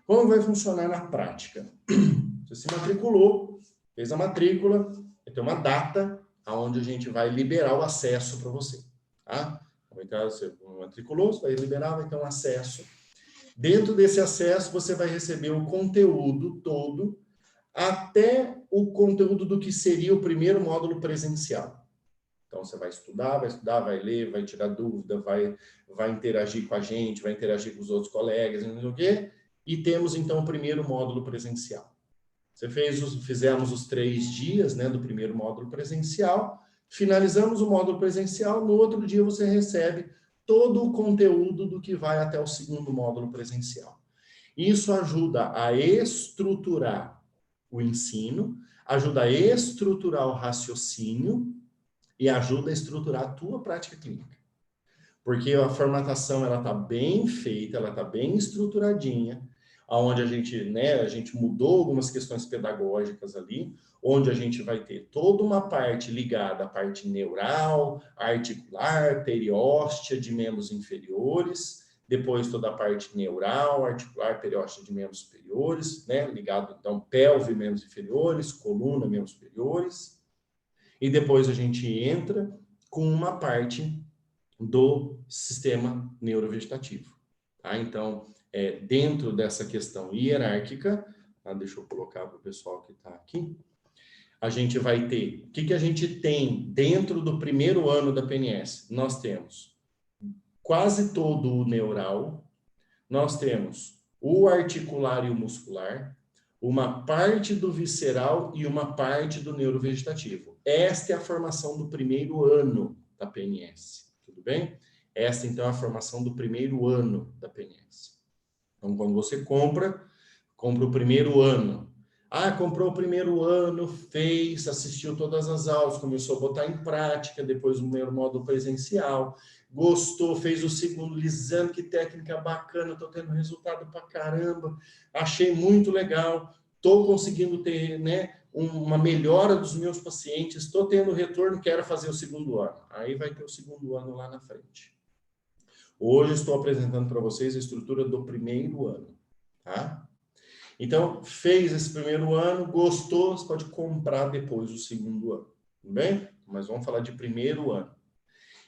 Como vai funcionar na prática? Você se matriculou, fez a matrícula, vai ter uma data onde a gente vai liberar o acesso para você, tá? Você matriculou, você vai liberar, vai ter um acesso. Dentro desse acesso, você vai receber o conteúdo todo, até o conteúdo do que seria o primeiro módulo presencial. Então, você vai estudar, vai ler, vai tirar dúvida, vai interagir com a gente, vai interagir com os outros colegas, não sei o quê. E temos, então, o primeiro módulo presencial. Fizemos os 3 dias, né, do primeiro módulo presencial, finalizamos o módulo presencial, no outro dia você recebe todo o conteúdo do que vai até o segundo módulo presencial. Isso ajuda a estruturar o ensino, ajuda a estruturar o raciocínio e ajuda a estruturar a tua prática clínica. Porque a formatação ela está bem feita, ela está bem estruturadinha, onde a gente mudou algumas questões pedagógicas ali, onde a gente vai ter toda uma parte ligada à parte neural, articular, perióstea de membros inferiores, depois toda a parte neural, articular, perióstea de membros superiores, né? Ligado, então, pelve, membros inferiores, coluna, membros superiores, e depois a gente entra com uma parte do sistema neurovegetativo. Tá? Então, dentro dessa questão hierárquica, tá? Deixa eu colocar para o pessoal que está aqui, a gente vai ter, o que a gente tem dentro do primeiro ano da PNS? Nós temos quase todo o neural, nós temos o articular e o muscular, uma parte do visceral e uma parte do neurovegetativo. Esta é a formação do primeiro ano da PNS. Tudo bem? Essa, então, é a formação do primeiro ano da PNS. Então, quando você compra o primeiro ano. Ah, comprou o primeiro ano, fez, assistiu todas as aulas, começou a botar em prática, depois o meu modo presencial, gostou, fez o segundo, Lisandro, que técnica bacana, estou tendo resultado pra caramba, achei muito legal, estou conseguindo ter, né, uma melhora dos meus pacientes, estou tendo retorno, quero fazer o segundo ano. Aí vai ter o segundo ano lá na frente. Hoje estou apresentando para vocês a estrutura do primeiro ano, tá? Então, fez esse primeiro ano, gostou, você pode comprar depois o segundo ano, tudo bem? Mas vamos falar de primeiro ano.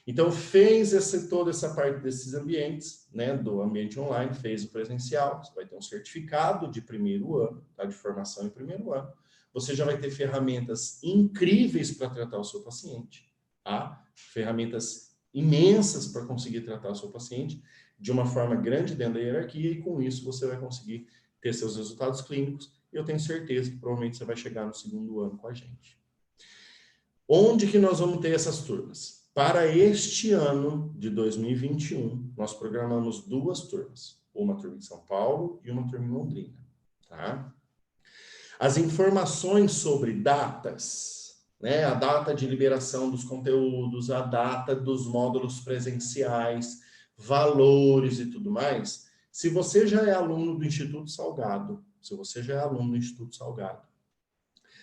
Então, fez toda essa parte desses ambientes, né, do ambiente online, fez o presencial, você vai ter um certificado de primeiro ano, tá, de formação em primeiro ano. Você já vai ter ferramentas incríveis para tratar o seu paciente, tá? Ferramentas imensas para conseguir tratar o seu paciente de uma forma grande dentro da hierarquia e com isso você vai conseguir ter seus resultados clínicos, e eu tenho certeza que provavelmente você vai chegar no segundo ano com a gente. Onde que nós vamos ter essas turmas? Para este ano de 2021, nós programamos 2 turmas, uma turma em São Paulo e uma turma em Londrina, tá? As informações sobre datas, né, a data de liberação dos conteúdos, a data dos módulos presenciais, valores e tudo mais. Se você já é aluno do Instituto Salgado,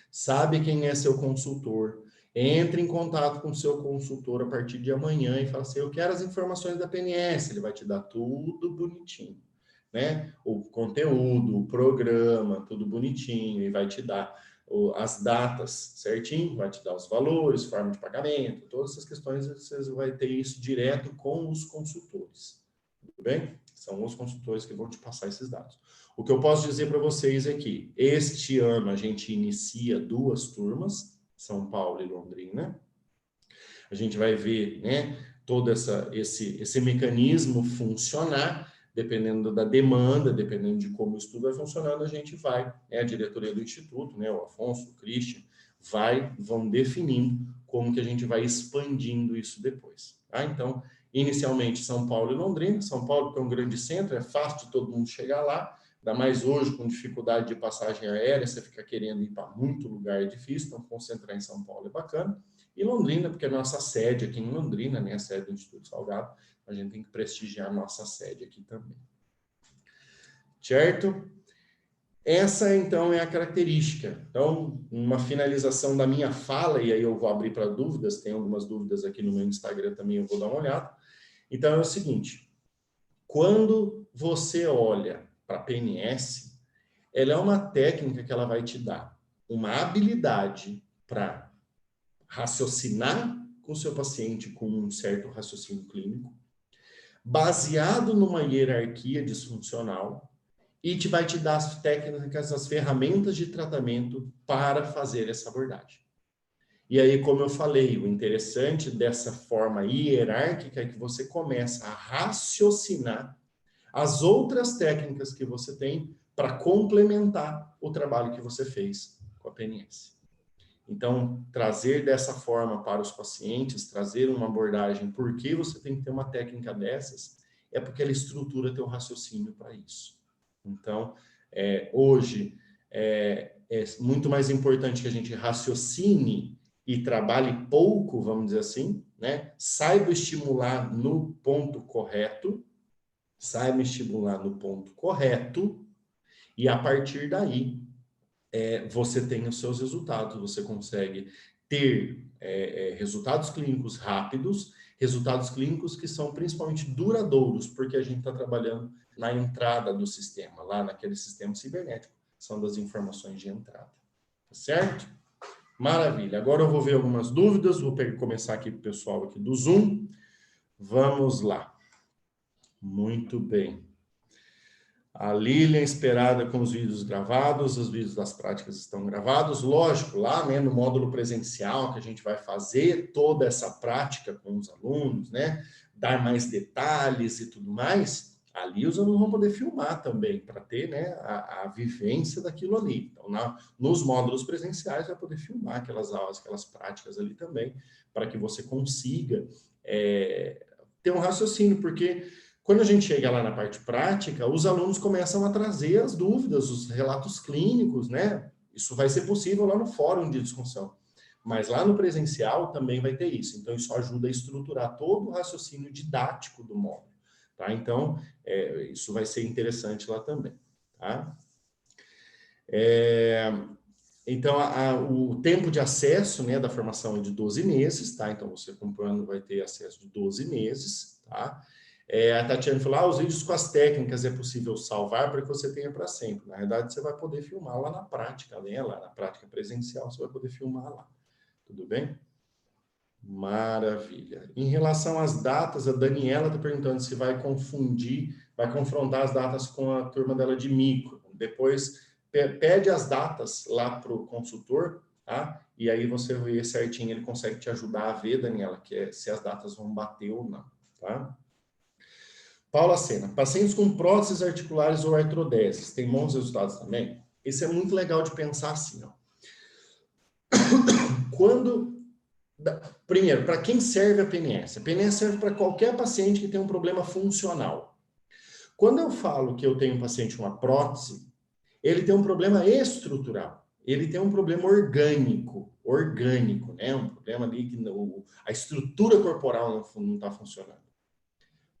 sabe quem é seu consultor, entre em contato com o seu consultor a partir de amanhã e fala assim, eu quero as informações da PNS, ele vai te dar tudo bonitinho, né? O conteúdo, o programa, tudo bonitinho, e vai te dar as datas certinho, vai te dar os valores, forma de pagamento, todas essas questões, você vai ter isso direto com os consultores, tudo bem? São os consultores que vão te passar esses dados. O que eu posso dizer para vocês é que este ano a gente inicia 2 turmas, São Paulo e Londrina. A gente vai ver, né, todo esse mecanismo funcionar, dependendo da demanda, dependendo de como o estudo vai funcionando, a gente vai, né, a diretoria do Instituto, né, o Afonso, o Christian, vão definindo como que a gente vai expandindo isso depois. Tá? Então, inicialmente São Paulo e Londrina. São Paulo, que é um grande centro, é fácil de todo mundo chegar lá, ainda mais hoje com dificuldade de passagem aérea, você fica querendo ir para muito lugar, é difícil, então concentrar em São Paulo é bacana. E Londrina, porque é a nossa sede aqui em Londrina, né, a sede do Instituto Salgado, a gente tem que prestigiar a nossa sede aqui também. Certo? Essa, então, é a característica. Então, uma finalização da minha fala, e aí eu vou abrir para dúvidas, tem algumas dúvidas aqui no meu Instagram também, eu vou dar uma olhada. Então, é o seguinte, quando você olha para a PNS, ela é uma técnica que ela vai te dar uma habilidade para raciocinar com o seu paciente com um certo raciocínio clínico, baseado numa hierarquia disfuncional, e vai te dar as técnicas, as ferramentas de tratamento para fazer essa abordagem. E aí, como eu falei, o interessante dessa forma hierárquica é que você começa a raciocinar as outras técnicas que você tem para complementar o trabalho que você fez com a PNS. Então, trazer dessa forma para os pacientes, trazer uma abordagem, por que você tem que ter uma técnica dessas, é porque ela estrutura teu raciocínio para isso. Então, hoje, é muito mais importante que a gente raciocine e trabalhe pouco, vamos dizer assim, né? Saiba estimular no ponto correto, e a partir daí você tem os seus resultados, você consegue ter resultados clínicos rápidos, resultados clínicos que são principalmente duradouros, porque a gente está trabalhando na entrada do sistema, lá naquele sistema cibernético, são das informações de entrada. Tá certo? Maravilha. Agora eu vou ver algumas dúvidas, vou começar aqui com o pessoal aqui do Zoom. Vamos lá. Muito bem. A Lilian esperada com os vídeos gravados, os vídeos das práticas estão gravados. Lógico, lá, né, no módulo presencial, que a gente vai fazer toda essa prática com os alunos, né, dar mais detalhes e tudo mais, ali os alunos vão poder filmar também, para ter, né, a vivência daquilo ali. Então, nos módulos presenciais, vai poder filmar aquelas aulas, aquelas práticas ali também, para que você consiga ter um raciocínio, porque quando a gente chega lá na parte prática, os alunos começam a trazer as dúvidas, os relatos clínicos, né? Isso vai ser possível lá no fórum de discussão. Mas lá no presencial também vai ter isso. Então, isso ajuda a estruturar todo o raciocínio didático do módulo. Tá? Então, isso vai ser interessante lá também. Tá? Então, o tempo de acesso, né, da formação é de 12 meses, tá? Então, você acompanhando vai ter acesso de 12 meses, tá? A Tatiana falou, os vídeos com as técnicas é possível salvar para que você tenha para sempre. Na verdade, você vai poder filmar lá na prática, né? Lá na prática presencial, você vai poder filmar lá. Tudo bem? Maravilha. Em relação às datas, a Daniela está perguntando se vai confrontar as datas com a turma dela de micro. Depois, pede as datas lá para o consultor, tá? E aí você vê certinho, ele consegue te ajudar a ver, Daniela, se as datas vão bater ou não, tá? Paula Sena, pacientes com próteses articulares ou artrodeses, tem bons resultados também? Isso é muito legal de pensar assim, ó. Primeiro, para quem serve a PNS? A PNS serve para qualquer paciente que tem um problema funcional. Quando eu falo que eu tenho um paciente com uma prótese, ele tem um problema estrutural, ele tem um problema orgânico, né? Um problema ali que a estrutura corporal não está funcionando.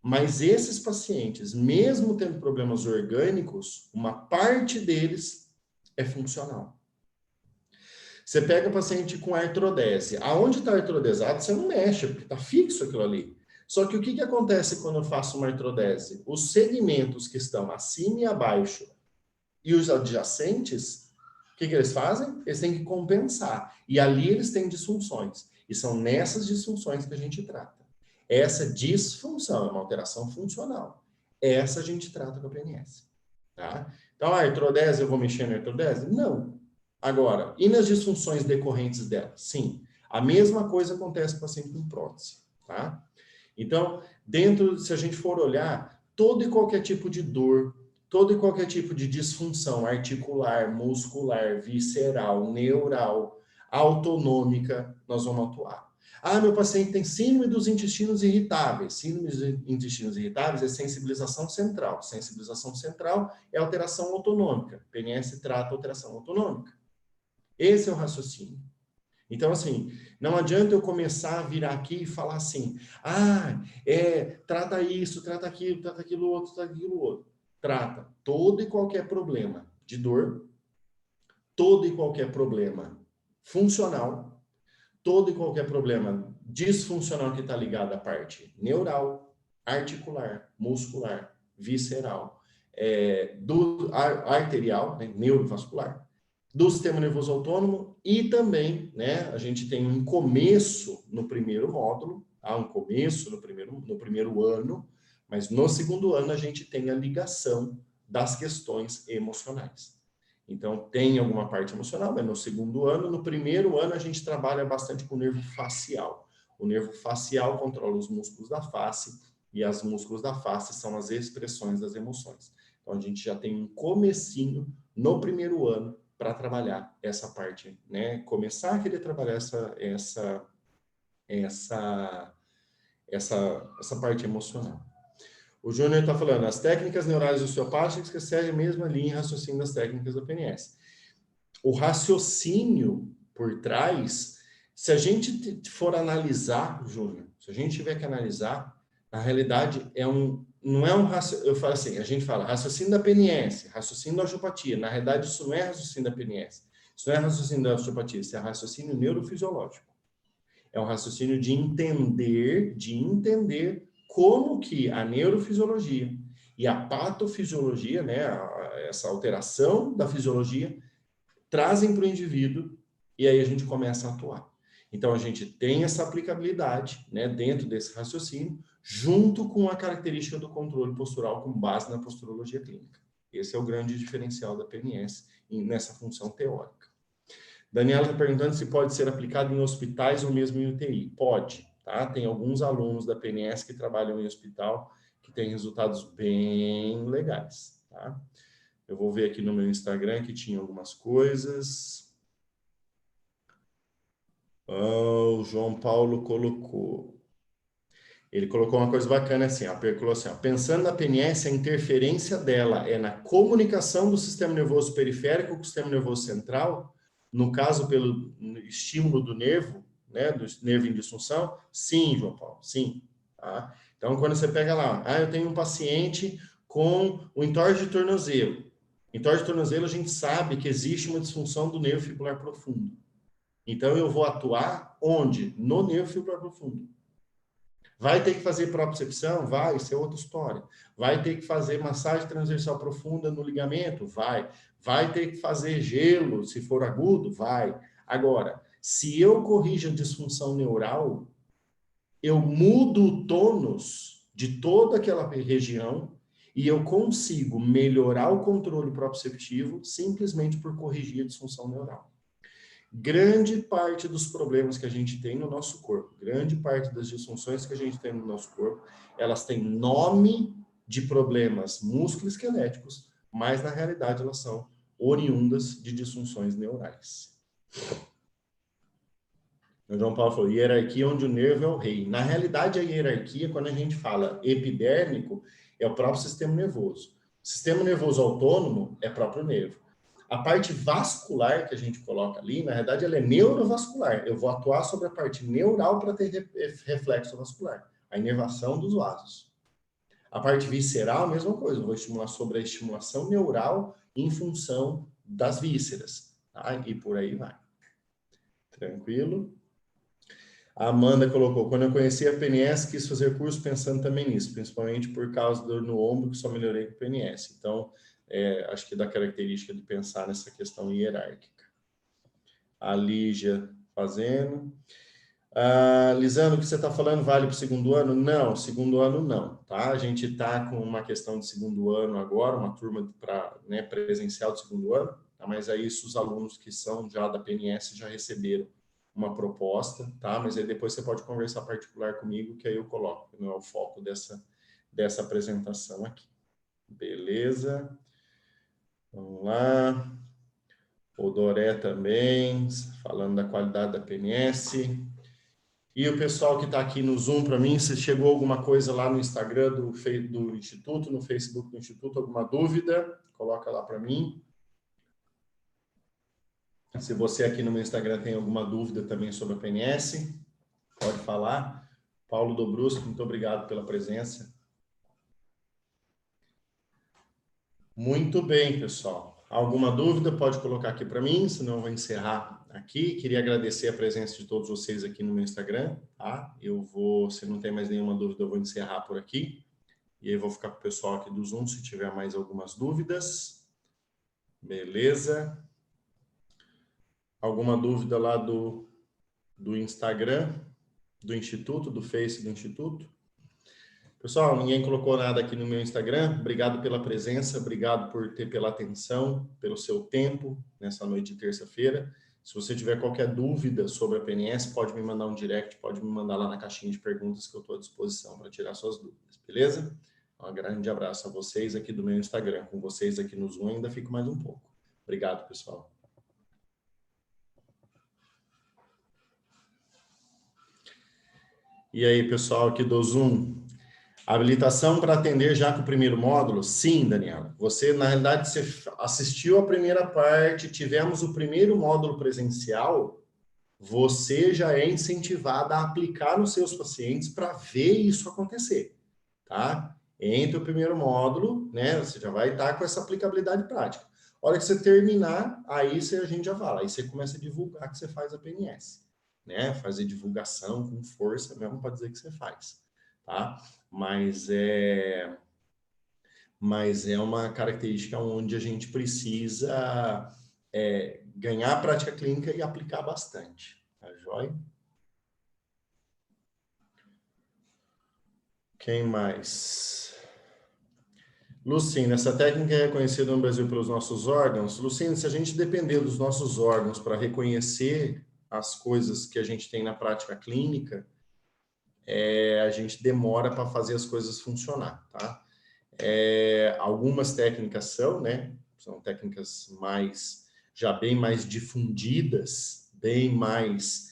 Mas esses pacientes, mesmo tendo problemas orgânicos, uma parte deles é funcional. Você pega paciente com artrodese. Aonde está artrodesado, você não mexe, porque está fixo aquilo ali. Só que o que acontece quando eu faço uma artrodese? Os segmentos que estão acima e abaixo e os adjacentes, o que eles fazem? Eles têm que compensar. E ali eles têm disfunções. E são nessas disfunções que a gente trata. Essa disfunção é uma alteração funcional. Essa a gente trata com a PNS. Tá? Então, a artrodese, eu vou mexer na artrodese? Não. Agora, e nas disfunções decorrentes dela? Sim. A mesma coisa acontece com o paciente com prótese. Tá? Então, se a gente for olhar, todo e qualquer tipo de dor, todo e qualquer tipo de disfunção articular, muscular, visceral, neural, autonômica, nós vamos atuar. Meu paciente tem síndrome dos intestinos irritáveis. Síndrome dos intestinos irritáveis é sensibilização central. Sensibilização central é alteração autonômica. PNS trata alteração autonômica. Esse é o raciocínio. Então, assim, não adianta eu começar a virar aqui e falar assim, trata isso, trata aquilo outro, trata aquilo outro. Trata todo e qualquer problema de dor, todo e qualquer problema funcional, todo e qualquer problema disfuncional que está ligado à parte neural, articular, muscular, visceral, arterial, né, neurovascular, do sistema nervoso autônomo e também, né, a gente tem um começo no primeiro módulo, um começo no primeiro ano, mas no segundo ano a gente tem a ligação das questões emocionais. Então, tem alguma parte emocional, mas no segundo ano, no primeiro ano, a gente trabalha bastante com o nervo facial. O nervo facial controla os músculos da face e os músculos da face são as expressões das emoções. Então, a gente já tem um comecinho no primeiro ano para trabalhar essa parte, né? Começar a querer trabalhar essa parte emocional. O Júnior está falando, as técnicas neurais osteopáticas que seguem a mesma linha e raciocínio das técnicas da PNS. O raciocínio por trás, se a gente for analisar, Júnior, se a gente tiver que analisar, na realidade não é um raciocínio, eu falo assim, a gente fala raciocínio da PNS, raciocínio da osteopatia, na realidade isso não é raciocínio da PNS, isso não é raciocínio da osteopatia, isso é raciocínio neurofisiológico. É um raciocínio de entender como que a neurofisiologia e a patofisiologia, né, essa alteração da fisiologia, trazem para o indivíduo e aí a gente começa a atuar. Então, a gente tem essa aplicabilidade, né, dentro desse raciocínio, junto com a característica do controle postural com base na posturologia clínica. Esse é o grande diferencial da PNS nessa função teórica. Daniela está perguntando se pode ser aplicado em hospitais ou mesmo em UTI. Pode, tá? Tem alguns alunos da PNS que trabalham em hospital que têm resultados bem legais, tá? Eu vou ver aqui no meu Instagram que tinha algumas coisas. O João Paulo colocou. Ele colocou uma coisa bacana assim, ó, colocou assim, ó, pensando na PNS, a interferência dela é na comunicação do sistema nervoso periférico com o sistema nervoso central, no caso pelo estímulo do nervo, né, do nervo em disfunção? Sim, João Paulo, sim. Tá? Então, quando você pega lá, eu tenho um paciente com o entorse de tornozelo. Entorse de tornozelo, a gente sabe que existe uma disfunção do nervo fibular profundo. Então, eu vou atuar onde? No nervo fibular profundo. Vai ter que fazer propriocepção? Vai, isso é outra história. Vai ter que fazer massagem transversal profunda no ligamento? Vai. Vai ter que fazer gelo, se for agudo? Vai. Agora, se eu corrijo a disfunção neural, eu mudo o tônus de toda aquela região e eu consigo melhorar o controle proprioceptivo simplesmente por corrigir a disfunção neural. Grande parte dos problemas que a gente tem no nosso corpo, grande parte das disfunções que a gente tem no nosso corpo, elas têm nome de problemas musculoesqueléticos, mas na realidade elas são oriundas de disfunções neurais. O João Paulo falou, hierarquia onde o nervo é o rei. Na realidade, a hierarquia, quando a gente fala epidérmico, é o próprio sistema nervoso. O sistema nervoso autônomo é próprio nervo. A parte vascular que a gente coloca ali, na verdade, ela é neurovascular. Eu vou atuar sobre a parte neural para ter reflexo vascular, a inervação dos vasos. A parte visceral, a mesma coisa. Eu vou estimular sobre a estimulação neural em função das vísceras. Tá? E por aí vai. Tranquilo? A Amanda colocou, quando eu conheci a PNS, quis fazer curso pensando também nisso, principalmente por causa do dor no ombro, que só melhorei com PNS. Então, acho que dá característica de pensar nessa questão hierárquica. A Lígia fazendo. Lisandro, o que você está falando vale para o segundo ano? Não, segundo ano não, tá? A gente está com uma questão de segundo ano agora, uma turma para presencial de segundo ano, tá? Mas aí os alunos que são já da PNS já receberam uma proposta, tá? Mas aí depois você pode conversar particular comigo, que aí eu coloco, não é o foco dessa apresentação aqui. Beleza? Vamos lá. O Doré também, falando da qualidade da PNS. E o pessoal que está aqui no Zoom para mim, se chegou alguma coisa lá no Instagram do Instituto, no Facebook do Instituto, alguma dúvida, coloca lá para mim. Se você aqui no meu Instagram tem alguma dúvida também sobre a PNS, pode falar. Paulo Dobrusco, muito obrigado pela presença. Muito bem, pessoal. Alguma dúvida, pode colocar aqui para mim, senão eu vou encerrar aqui. Queria agradecer a presença de todos vocês aqui no meu Instagram, tá? Se não tem mais nenhuma dúvida, eu vou encerrar por aqui. E aí vou ficar com o pessoal aqui do Zoom se tiver mais algumas dúvidas. Beleza? Alguma dúvida lá do Instagram, do Instituto, do Face do Instituto? Pessoal, ninguém colocou nada aqui no meu Instagram. Obrigado pela presença, obrigado pela atenção, pelo seu tempo nessa noite de terça-feira. Se você tiver qualquer dúvida sobre a PNS, pode me mandar um direct, pode me mandar lá na caixinha de perguntas que eu estou à disposição para tirar suas dúvidas, beleza? Um grande abraço a vocês aqui do meu Instagram. Com vocês aqui no Zoom ainda fico mais um pouco. Obrigado, pessoal. E aí, pessoal aqui do Zoom? Habilitação para atender já com o primeiro módulo? Sim, Daniela. Você, na realidade, você assistiu a primeira parte, tivemos o primeiro módulo presencial, você já é incentivada a aplicar nos seus pacientes para ver isso acontecer, tá? Entre o primeiro módulo, né, você já vai estar com essa aplicabilidade prática. A hora que você terminar, aí a gente já fala, aí você começa a divulgar que você faz a PNS, né? Fazer divulgação com força mesmo para dizer que você faz, tá? Mas é uma característica onde a gente precisa ganhar a prática clínica e aplicar bastante. Tá joia? Quem mais? Lucina, essa técnica é reconhecida no Brasil pelos nossos órgãos. Lucina, se a gente depender dos nossos órgãos para reconhecer as coisas que a gente tem na prática clínica, a gente demora para fazer as coisas funcionar, tá? Algumas técnicas são, né? São técnicas já bem mais difundidas, bem mais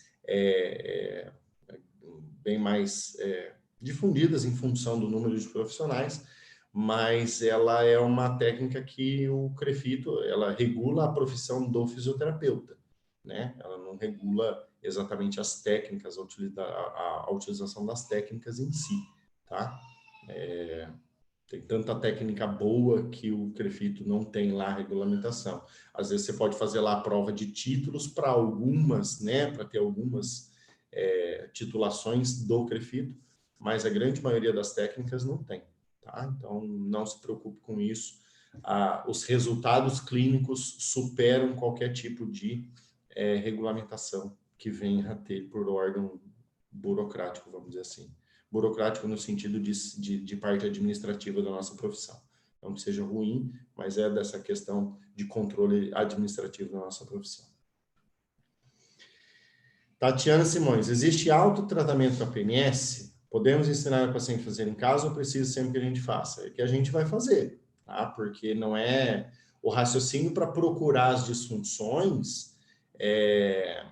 difundidas em função do número de profissionais, mas ela é uma técnica que o CREFITO, ela regula a profissão do fisioterapeuta, né? Ela não regula exatamente as técnicas, a utilização das técnicas em si, tá? Tem tanta técnica boa que o CREFITO não tem lá a regulamentação. Às vezes você pode fazer lá a prova de títulos para algumas, né? Para ter algumas titulações do CREFITO, mas a grande maioria das técnicas não tem, tá? Então, não se preocupe com isso. Os resultados clínicos superam qualquer tipo de regulamentação que venha a ter por órgão burocrático, vamos dizer assim. Burocrático no sentido de parte administrativa da nossa profissão. Não que seja ruim, mas é dessa questão de controle administrativo da nossa profissão. Tatiana Simões, existe autotratamento da PNS? Podemos ensinar o paciente a fazer em casa ou precisa sempre que a gente faça? É que a gente vai fazer, tá? Porque não é o raciocínio para procurar as disfunções, é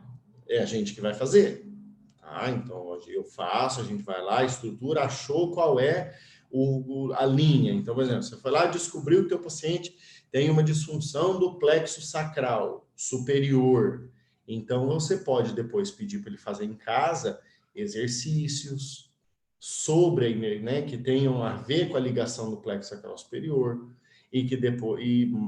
a gente que vai fazer, tá? Então, eu faço, a gente vai lá, estrutura, achou qual é a linha. Então, por exemplo, você foi lá e descobriu que o teu paciente tem uma disfunção do plexo sacral superior. Então, você pode depois pedir para ele fazer em casa exercícios sobre, né, que tenham a ver com a ligação do plexo sacral superior e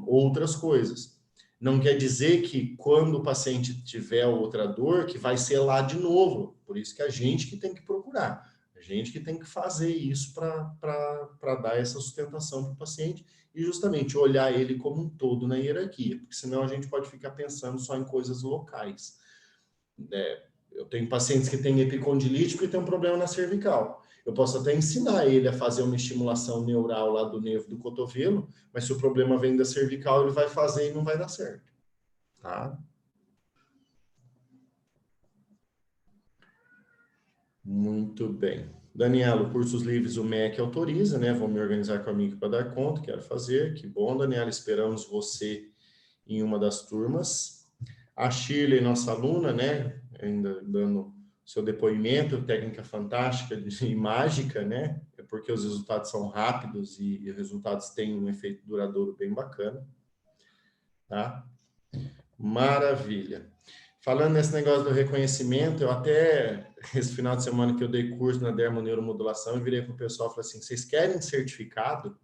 outras coisas. Não quer dizer que quando o paciente tiver outra dor, que vai ser lá de novo. Por isso que a gente que tem que procurar, a gente que tem que fazer isso para dar essa sustentação para o paciente e justamente olhar ele como um todo na hierarquia, porque senão a gente pode ficar pensando só em coisas locais. Eu tenho pacientes que têm epicondilite porque tem um problema na cervical. Eu posso até ensinar ele a fazer uma estimulação neural lá do nervo do cotovelo, mas se o problema vem da cervical, ele vai fazer e não vai dar certo. Tá? Muito bem. Daniela, cursos livres o MEC autoriza, né? Vou me organizar com a amiga para dar conta, quero fazer. Que bom, Daniela, esperamos você em uma das turmas. A Shirley, nossa aluna, né? Ainda dando seu depoimento, técnica fantástica e mágica, né? É porque os resultados são rápidos e os resultados têm um efeito duradouro bem bacana, tá? Maravilha. Falando nesse negócio do reconhecimento, eu até, esse final de semana que eu dei curso na dermoneuromodulação, eu virei para o pessoal e falei assim, vocês querem certificado?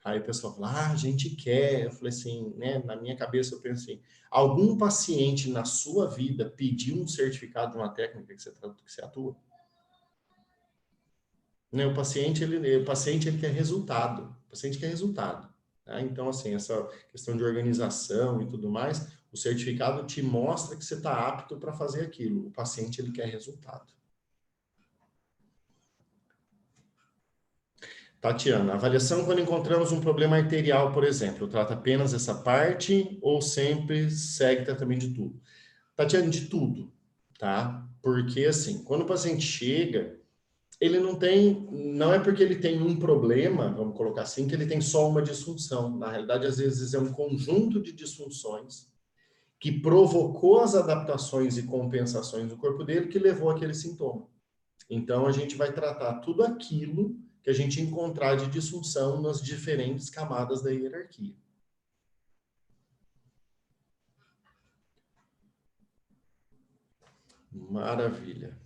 Aí o pessoal falou, a gente quer. Eu falei assim, né? Na minha cabeça eu pensei, algum paciente na sua vida pediu um certificado de uma técnica que você atua? Né? O paciente ele quer resultado. O paciente quer resultado. Tá? Então, assim, essa questão de organização e tudo mais, o certificado te mostra que você está apto para fazer aquilo. O paciente ele quer resultado. Tatiana, avaliação quando encontramos um problema arterial, por exemplo, trata apenas essa parte ou sempre segue tratamento de tudo? Tatiana, de tudo, tá? Porque, assim, quando o paciente chega, ele não é porque ele tem um problema, vamos colocar assim, que ele tem só uma disfunção. Na realidade, às vezes é um conjunto de disfunções que provocou as adaptações e compensações do corpo dele que levou àquele sintoma. Então, a gente vai tratar tudo aquilo que a gente encontrar de disfunção nas diferentes camadas da hierarquia. Maravilha.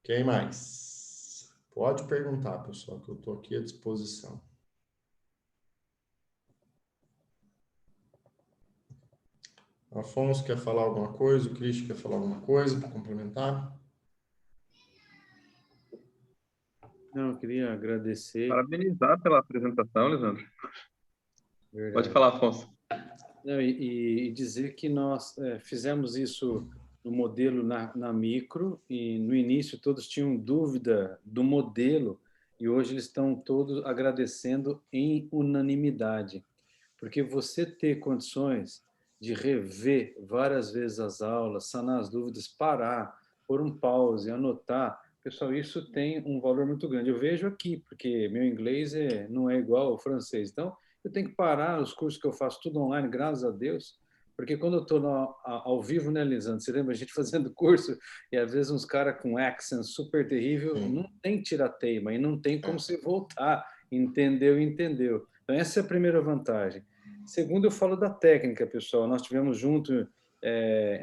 Quem mais? Pode perguntar, pessoal, que eu estou aqui à disposição. Afonso quer falar alguma coisa? O Cristian quer falar alguma coisa para complementar?
Não, eu queria agradecer.
Parabenizar pela apresentação, Lisandro.
Verdade.
Pode falar, Afonso.
Não, e dizer que nós fizemos isso no modelo na micro, e no início todos tinham dúvida do modelo, e hoje eles estão todos agradecendo em unanimidade. Porque você ter condições de rever várias vezes as aulas, sanar as dúvidas, parar, pôr um pause, anotar, pessoal, isso tem um valor muito grande. Eu vejo aqui, porque meu inglês não é igual ao francês, então eu tenho que parar os cursos que eu faço tudo online, graças a Deus, porque quando eu estou ao vivo, né, Lisandro? Você lembra a gente fazendo curso e às vezes uns caras com accent super terrível, não tem tirateima e não tem como você voltar. Entendeu? Entendeu. Então, essa é a primeira vantagem. Segundo, eu falo da técnica, pessoal. Nós tivemos junto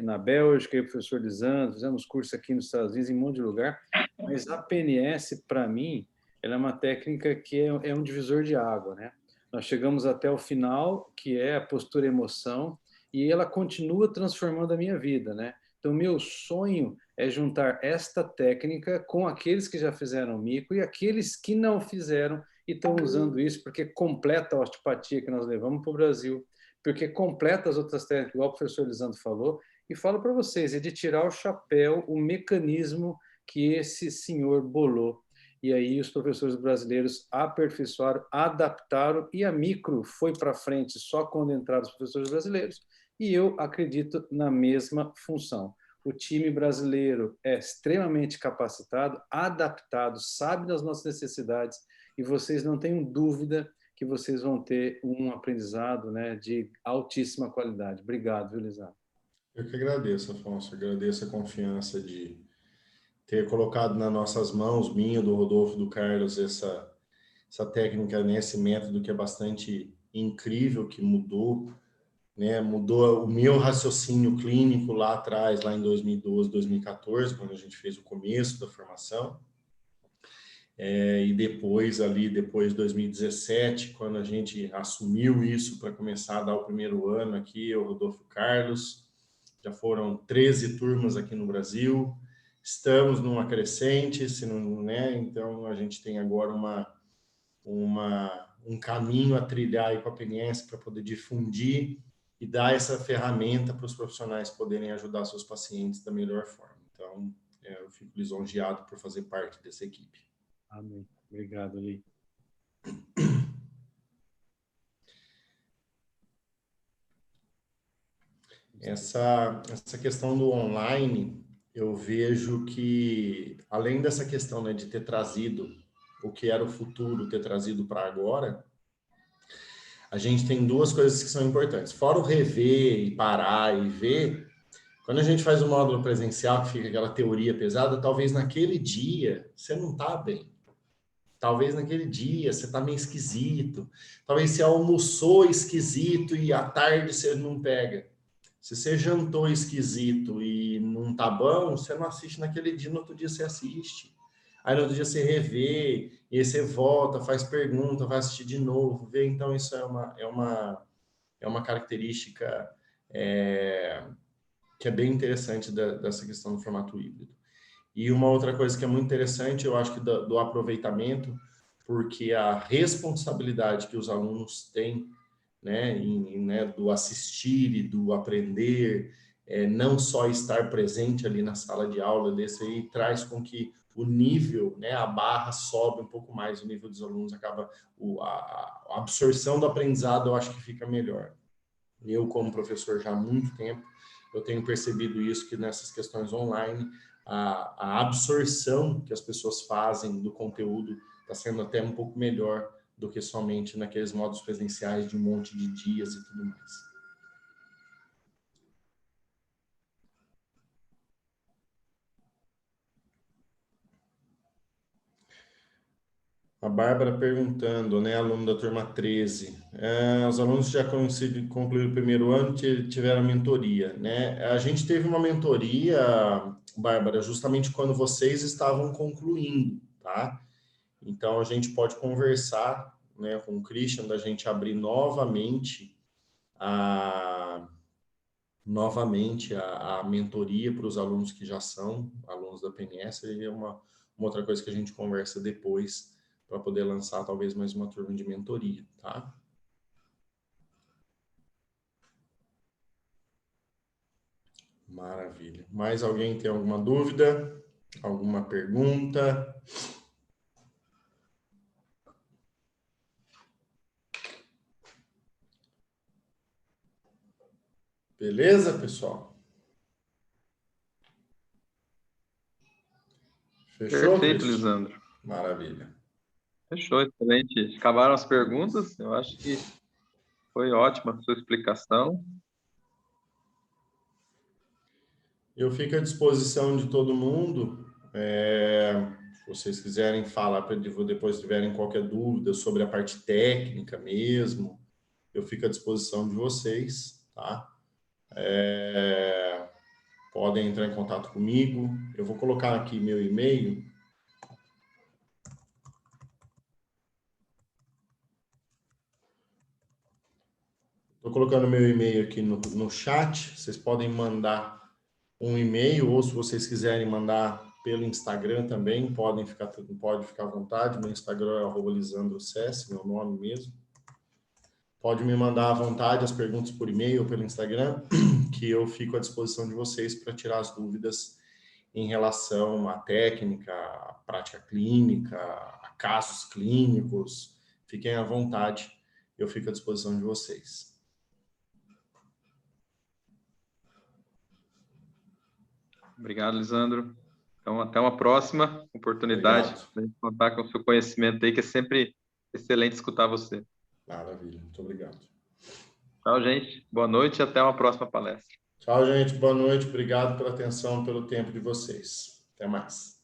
na Bélgica, eu e o professor Lisandro, fizemos curso aqui nos Estados Unidos, em um monte de lugar, mas a PNS, para mim, ela é uma técnica que é um divisor de água, né? Nós chegamos até o final, que é a postura-emoção, e ela continua transformando a minha vida, né? Então, meu sonho é juntar esta técnica com aqueles que já fizeram mico e aqueles que não fizeram e estão usando isso porque completa a osteopatia que nós levamos para o Brasil, porque completa as outras técnicas, igual o professor Lisandro falou, e falo para vocês, é de tirar o chapéu, o mecanismo que esse senhor bolou. E aí os professores brasileiros aperfeiçoaram, adaptaram, e a micro foi para frente só quando entraram os professores brasileiros, e eu acredito na mesma função. O time brasileiro é extremamente capacitado, adaptado, sabe das nossas necessidades, e vocês não tenham dúvida que vocês vão ter um aprendizado, né, de altíssima qualidade. Obrigado, viu, Lisandro?
Eu que agradeço, Afonso. Agradeço a confiança de ter colocado nas nossas mãos, minha, do Rodolfo, do Carlos, essa técnica, né, esse método que é bastante incrível, que mudou, né, mudou o meu raciocínio clínico lá atrás, lá em 2012, 2014, quando a gente fez o começo da formação. E depois, depois de 2017, quando a gente assumiu isso para começar a dar o primeiro ano aqui, eu, Rodolfo Carlos, já foram 13 turmas aqui no Brasil, estamos numa crescente, se não, né? Então a gente tem agora um caminho a trilhar aí com a PNS para poder difundir e dar essa ferramenta para os profissionais poderem ajudar seus pacientes da melhor forma. Então, eu fico lisonjeado por fazer parte dessa equipe.
Amém. Obrigado, Li.
Essa questão do online, eu vejo que, além dessa questão, né, de ter trazido o que era o futuro, ter trazido para agora, a gente tem duas coisas que são importantes. Fora o rever e parar e ver, quando a gente faz um módulo presencial, que fica aquela teoria pesada, talvez naquele dia você não está bem. Talvez naquele dia você está meio esquisito. Talvez você almoçou esquisito e à tarde você não pega. Se você jantou esquisito e não tá bom, você não assiste naquele dia, no outro dia você assiste. Aí no outro dia você revê, e aí você volta, faz pergunta, vai assistir de novo, vê. Então isso é uma característica que é bem interessante dessa questão do formato híbrido. E uma outra coisa que é muito interessante, eu acho que do aproveitamento, porque a responsabilidade que os alunos têm, né, do assistir e do aprender, não só estar presente ali na sala de aula, desse aí traz com que o nível, né, a barra sobe um pouco mais, o nível dos alunos acaba, a absorção do aprendizado eu acho que fica melhor. Eu, como professor já há muito tempo, eu tenho percebido isso, que nessas questões online, a absorção que as pessoas fazem do conteúdo está sendo até um pouco melhor do que somente naqueles modos presenciais de um monte de dias e tudo mais. A Bárbara perguntando, né, aluno da turma 13, os alunos já concluíram o primeiro ano, tiveram mentoria, né? A gente teve uma mentoria, Bárbara, justamente quando vocês estavam concluindo, tá? Então, a gente pode conversar, né, com o Christian, da gente abrir novamente a mentoria para os alunos que já são alunos da PNS, e é uma outra coisa que a gente conversa depois, para poder lançar talvez mais uma turma de mentoria, tá? Maravilha. Mais alguém tem alguma dúvida? Alguma pergunta? Beleza, pessoal? Fechou,
Perfeito,
Cristian?
Lisandro.
Maravilha.
Fechou, excelente. Acabaram as perguntas. Eu acho que foi ótima a sua explicação.
Eu fico à disposição de todo mundo. Se vocês quiserem falar, depois tiverem qualquer dúvida sobre a parte técnica mesmo, eu fico à disposição de vocês, tá? Podem entrar em contato comigo. Eu vou colocar aqui meu e-mail. Estou colocando meu e-mail aqui no chat. Vocês podem mandar um e-mail, ou se vocês quiserem mandar pelo Instagram também, pode ficar à vontade. Meu Instagram é @lisandrocess, meu nome mesmo. Pode me mandar à vontade as perguntas por e-mail ou pelo Instagram, que eu fico à disposição de vocês para tirar as dúvidas em relação à técnica, à prática clínica, a casos clínicos. Fiquem à vontade, eu fico à disposição de vocês.
Obrigado, Lisandro. Então, até uma próxima oportunidade
Obrigado.
de contar com o seu conhecimento aí, que é sempre excelente escutar você.
Maravilha, muito obrigado.
Tchau, gente. Boa noite e até uma próxima palestra.
Tchau, gente. Boa noite. Obrigado pela atenção, pelo tempo de vocês. Até mais.